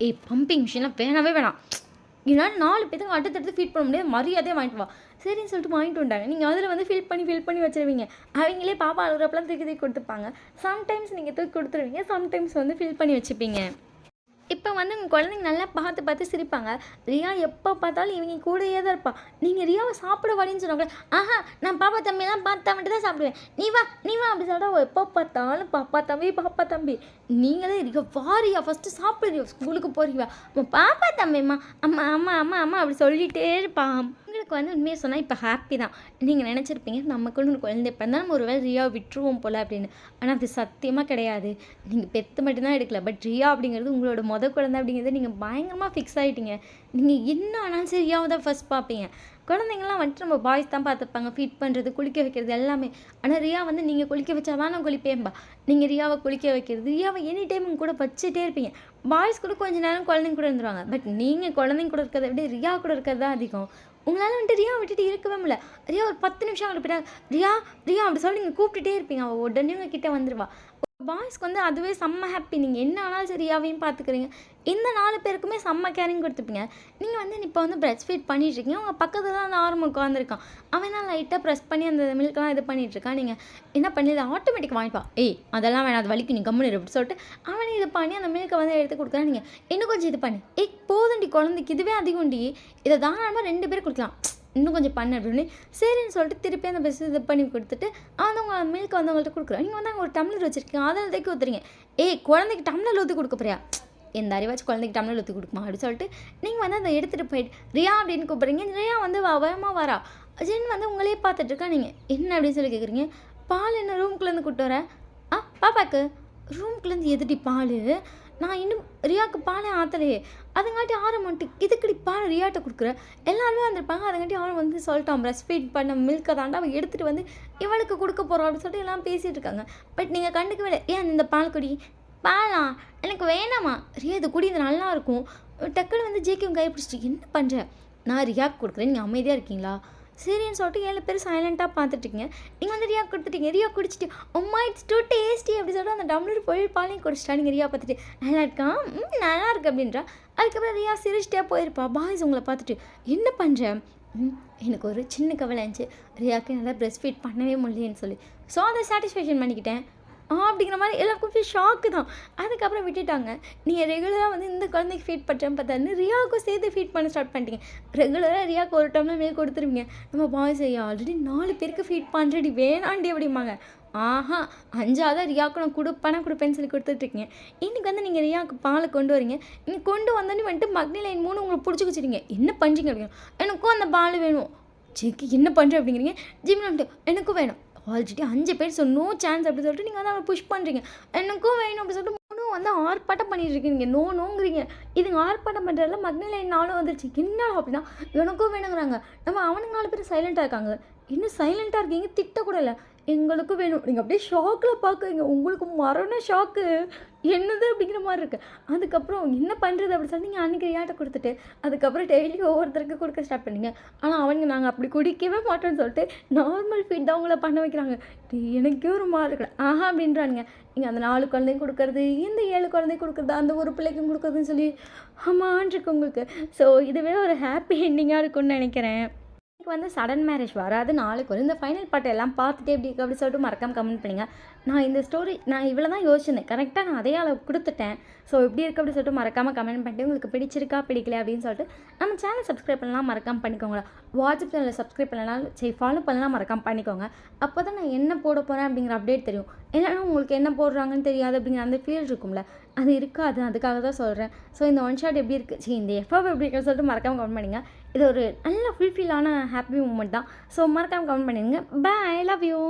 பம்பிங் மிஷின்லாம் வேணவே வேணாம். இதனால் 4 பேருக்கு அடுத்தடுத்து ஃபீட் பண்ண முடியாது. மரியாதையாக வாங்கிட்டு வா. சரின்னு சொல்லிட்டு வாங்கிட்டு வந்தாங்க. நீங்கள் அதில் வந்து ஃபில் பண்ணி வச்சுருவீங்க. அவங்களே பாப்பா அழுகிறப்பெல்லாம் தூக்கி கொடுத்துப்பாங்க. சம்டைம்ஸ் நீங்கள் தூக்கி கொடுத்துருவீங்க. சம்டைம்ஸ் வந்து ஃபில் பண்ணி வச்சுப்பீங்க. இப்போ வந்து உங்கள் குழந்தைங்க நல்லா பார்த்து சிரிப்பாங்க. ரியா எப்போ பார்த்தாலும் இவங்க கூடயே தான் இருப்பாள். நீங்கள் ரியாவை சாப்பிட வாடின்னு சொன்னாங்களே, நான் பாப்பா தம்பியெல்லாம் பார்த்து மட்டும் தான் சாப்பிடுவேன், நீ வா அப்படி சொல்லிட்டு எப்போ பார்த்தாலும் பாப்பா தம்பி. நீங்களே ரியா வாரியா ஃபஸ்ட்டு சாப்பிடுறியோ, ஸ்கூலுக்கு போறீவா, பாப்பா தம்பிம்மா அம்மா அம்மா அம்மா அம்மா அப்படி சொல்லிகிட்டே இருப்பான். உங்களுக்கு வந்து உண்மையை சொன்னால் இப்போ ஹாப்பி தான். நீங்கள் நினச்சிருப்பீங்க நமக்குன்னு ஒரு குழந்தை பிறந்தால் நம்ம ஒரு வேளை ரியாவை விட்டுருவோம் போல் அப்படின்னு. ஆனால் அது சத்தியமாக கிடையாது. நீங்கள் பெற்று மட்டும்தான் எடுக்கல. பட் ரியா அப்படிங்கிறது உங்களோட குழந்தை அப்படிங்கிறது நீங்கள் பயங்கரமாக ஃபிக்ஸ் ஆகிட்டீங்க. நீங்கள் என்ன ஆனாலும் சரி ரியாவை தான் ஃபஸ்ட் பார்ப்பீங்க. குழந்தைங்கள்லாம் வந்துட்டு நம்ம பாய்ஸ் தான் பார்த்துப்பாங்க, ஃபீட் பண்ணுறது, குளிக்க வைக்கிறது எல்லாமே. ஆனால் ரியா வந்து நீங்கள் குளிக்க வச்சா தான் நான் குளிப்பேன்பா. நீங்கள் ரியாவை குளிக்க வைக்கிறது, ரியாவை எனி டைம் கூட வச்சுட்டே இருப்பீங்க. பாய்ஸ் கூட கொஞ்சம் நேரம் குழந்தைங்க கூட இருந்துருவாங்க. பட் நீங்கள் குழந்தைங்க கூட இருக்கிறத விட ரியா கூட இருக்கிறது தான் அதிகம். உங்களால் வந்துட்டு ரியா விட்டுட்டு இருக்கவே முடியல. ரியா ஒரு 10 நிமிஷம் அனுப்பிட்டாங்க. ரியா அப்படி சொல்லி நீங்கள் கூப்பிட்டுட்டே இருப்பீங்க. அவள் உடனே உங்கள் கிட்டே வந்துடுவா. பாய்ஸ்க்கு வந்து அதுவே செம்ம ஹாப்பி. நீங்கள் என்ன ஆனாலும் சரி ரியாவையும் பார்த்துக்கிறீங்க. இந்த 4 பேருக்குமே செம்ம கேரிங் கொடுத்துப்பீங்க. நீங்கள் வந்து இப்போ வந்து பிரஸ்ட் ஃபீட் பண்ணிகிட்ருக்கீங்க. உங்கள் பக்கத்தில் தான் அந்த ஆர்வம் உட்காந்துருக்கான். அவன் தான் லைட்டாக ப்ரெஸ் பண்ணி அந்த மில்கெலாம் இது பண்ணிகிட்ருக்கான். நீங்கள் என்ன பண்ணி அதை ஆட்டோமேட்டிக் வாங்கிப்பா. அதெல்லாம் வேணாம், அது வலிக்கு, நீ கம்முனு அப்படி சொல்லிட்டு அவனே இது பண்ணி அந்த மில்கை வந்து எடுத்து கொடுக்குறா. நீங்கள் இன்னும் கொஞ்சம் இது பண்ணி போதும்டி குழந்தைக்கு இதுவே அதிகம்டி, இதை தாராளமாக 2 பேர் கொடுக்கலாம், இன்னும் கொஞ்சம் பண்ணு அப்படின்னு சரின்னு சொல்லிட்டு திருப்பி அந்த பெஸ்ட் இது பண்ணி கொடுத்துட்டு வந்து உங்கள் மில்க் வந்து அவங்கள்ட்ட கொடுக்குறோம். நீங்கள் வந்து அங்கே ஒரு டம்ளர் வச்சுருக்கீங்க, அதில் தைக்க ஊற்றுறீங்க. குழந்தைக்கு டம்ளர் ஊற்றி கொடுக்க போறியா, எந்த அறிவாச்சும் குழந்தைக்கு டம்ளர் ஊற்றி கொடுக்குமா அப்படின்னு சொல்லிட்டு நீங்கள் வந்து அதை எடுத்துகிட்டு போயிட்டு ரியா அப்படின்னு கூப்பிட்றீங்க. ரியா வந்து வேகமாக வரா. ஜென் வந்து உங்களே பார்த்துட்ருக்கா. நீங்கள் என்ன அப்படின்னு சொல்லி கேட்குறீங்க. பால் என்ன ரூம்குள்ளேருந்து கூப்பிட்டு வரேன். பாப்பாக்கு ரூம்குள்ளேருந்து எதுடி பால், நான் இன்னும் ரியாவுக்கு பாலே ஆற்றலையே, அதுங்காட்டி ஆரம் வந்துட்டு இதுக்கடி பால் ரியாட்ட கொடுக்குறேன். எல்லாருமே வந்திருப்பாங்க. அதுங்காட்டி ஆரம் வந்து சொல்லிட்டான் பிரஸ்ட் ஃபீட் பண்ண மில்கை தாண்டா அவன் எடுத்துகிட்டு வந்து இவளுக்கு கொடுக்க போகிறோம் அப்படின்னு சொல்லிட்டு எல்லாம் பேசிகிட்டு இருக்காங்க. பட் நீங்கள் கண்டுக்கவே இல்லை. இந்த பால் குடி. பாலா எனக்கு வேணாமா, ரியா இது குடி, இது நல்லாயிருக்கும். டக்குன்னு வந்து ஜேக்கியும் கை பிடிச்சிட்டு என்ன பண்ணுற, நான் ரியாவுக்கு கொடுக்குறேன், நீங்கள் அமைதியாக இருக்கீங்களா, சரின்னு சொல்லிட்டு 7 பேர் சைலண்ட்டாக பார்த்துட்ருக்கீங்க. நீங்கள் வந்து ரியா கொடுத்துட்டீங்க. ரியா குடிச்சிட்டு அம்மா இட்ஸ் டூ டேஸ்டி அப்படி சொல்லிட்டு அந்த டம்ளர் போய் பாலையும் குடிச்சிட்டா. நீங்கள் ரியா பார்த்துட்டு நல்லா இருக்கான், நல்லா இருக்கு அப்படின்றா. அதுக்கப்புறம் ரியா சிரிச்சிட்டே போயிருப்பா. பாய்ஸ் உங்களை பார்த்துட்டு என்ன பண்ணுற, எனக்கு ஒரு சின்ன கவலை இருந்துச்சு, ரியாவுக்கு நல்லா பிரஸ்ட் ஃபீட் பண்ணவே முடியலன்னு சொல்லி, ஸோ அதை சாட்டிஸ்ஃபேக்ஷன் பண்ணிக்கிட்டேன் அப்படிங்கிற மாதிரி எல்லாருக்கும் ஷாக்கு தான். அதுக்கப்புறம் விட்டுட்டாங்க. நீங்கள் ரெகுலராக வந்து இந்த குழந்தைக்கு ஃபீட் பண்ணுறேன்னு பார்த்தாரு ரியாவுக்கும் சேர்த்து ஃபீட் பண்ண ஸ்டார்ட் பண்ணிட்டீங்க. ரெகுலராக ரியாவுக்கு ஒரு டம்ளர் மேல் கொடுத்துருவீங்க. நம்ம பாய்ஸ் ஆல்ரெடி 4 பேருக்கு ஃபீட் பண்ணுறடி வேணாண்டி அப்படிம்பாங்க. 5ஆவது ரியாவுக்கு நான் கொடுப்பேன்னு சொல்லி கொடுத்துட்ருக்கீங்க. இன்றைக்கி வந்து நீங்கள் ரியாவுக்கு பாலை கொண்டு வரீங்க. நீங்கள் கொண்டு வந்தோன்னே வந்துட்டு மக்னி லைன் 3 உங்களுக்கு பிடிச்சி வச்சுருங்க. என்ன பண்ணுறீங்க அப்படிங்க, எனக்கும் அந்த பால் வேணும். செக்கு என்ன பண்ணுறேன் அப்படிங்கிறீங்க. ஜிம்மில் வந்துட்டு எனக்கும் வேணும். ஆல்ரெடி 5 பேர் நோ சான்ஸ் அப்படி சொல்லிட்டு நீங்கள் வந்து அவனை புஷ் பண்ணுறீங்க. எனக்கும் வேணும் அப்படி சொல்லிட்டு 3 வந்து ஆர்ப்பாட்டம் பண்ணிட்டு இருக்கீங்க. நோங்கிறீங்க. இதுங்க ஆர்ப்பாட்டம் பண்ணுறதுல மக்னில 4 வந்துருச்சு. என்ன அப்படின்னா எனக்கும் வேணுங்கிறாங்க. நம்ம அவனுங்க 4 பேர் சைலண்ட்டாக இருக்காங்க. இன்னும் சைலண்ட்டாக இருக்கீங்க, திட்டக்கூட இல்லை. எங்களுக்கும் வேணும். நீங்கள் அப்படியே ஷாக்கில் பார்க்குறீங்க. உங்களுக்கு மரண ஷாக்கு என்னது அப்படிங்கிற மாதிரி இருக்குது. அதுக்கப்புறம் என்ன பண்ணுறது அப்படி சொல்லி நீங்கள் அன்றைக்கி ரியாட்ட கொடுத்துட்டு அதுக்கப்புறம் டெய்லி ஒவ்வொருத்தருக்கு கொடுக்க ஸ்டார்ட் பண்ணிங்க. ஆனால் அவங்க நாங்கள் அப்படி குடிக்கவே மாட்டோம்னு சொல்லிட்டு நார்மல் ஃபீட் தான் அவங்கள பண்ண வைக்கிறாங்க. எனக்கே ஒரு மாதிரி இருக்கல அப்படின்றானுங்க. நீங்கள் அந்த 4 குழந்தையும் கொடுக்குறது, இந்த 7 குழந்தையும் கொடுக்குறது, அந்த ஒரு பிள்ளைக்கும் கொடுக்குறதுன்னு சொல்லி ஆமான் இருக்கு உங்களுக்கு. ஸோ இதுவே ஒரு ஹாப்பி எண்டிங்காக இருக்கும்னு நினைக்கிறேன். எனக்கு வந்து சடன் மேரேஜ் வராது, நாளைக்கு வரும். இந்த ஃபைனல் பார்ட் எல்லாம் பார்த்துட்டு எப்படி இருக்கு அப்படின்னு சொல்லிட்டு மறக்காம கமெண்ட் பண்ணுங்க. நான் இந்த ஸ்டோரி நான் இவ்வளோ தான் யோசிச்சிருந்தேன். கரெக்டாக நான் அதே அளவு குடுத்துட்டேன். ஸோ எப்படி இருக்கு அப்படின்னு சொல்லிட்டு மறக்காம கமெண்ட் பண்ணிட்டு உங்களுக்கு பிடிச்சிருக்கா, பிடிக்கல அப்படின்னு சொல்லிட்டு நம்ம சேனல் சப்ஸ்கிரைப் பண்ணலாம் மறக்காம பண்ணிக்கோங்க. வாட்ஸ்அப் சேனலை சப்ஸ்கிரைப் பண்ணலனாலும் சரி ஃபாலோ பண்ணலாம் மறக்காம பண்ணிக்கோங்க. அப்போ தான் நான் என்ன போட போகிறேன் அப்படிங்கிற அப்டேட் தெரியும். இல்லைன்னா உங்களுக்கு என்ன போடுறாங்கன்னு தெரியாது அப்படிங்கிற அந்த ஃபீல் இருக்கும்ல, அது இருக்காது. அதுக்காக தான் சொல்கிறேன். ஸோ இந்த ஒன் ஷாட் எப்படி இருக்குது, சரி இந்த எஃப்எஃப் எப்படி இருக்குன்னு சொல்லிட்டு மறக்காம கமெண்ட் பண்ணுங்க. இது ஒரு நல்ல ஃபுல்ஃபில்லான ஹாப்பி மூமெண்ட் தான். ஸோ மறக்காம கமெண்ட் பண்ணிடுங்க. பாய், லவ் யூ.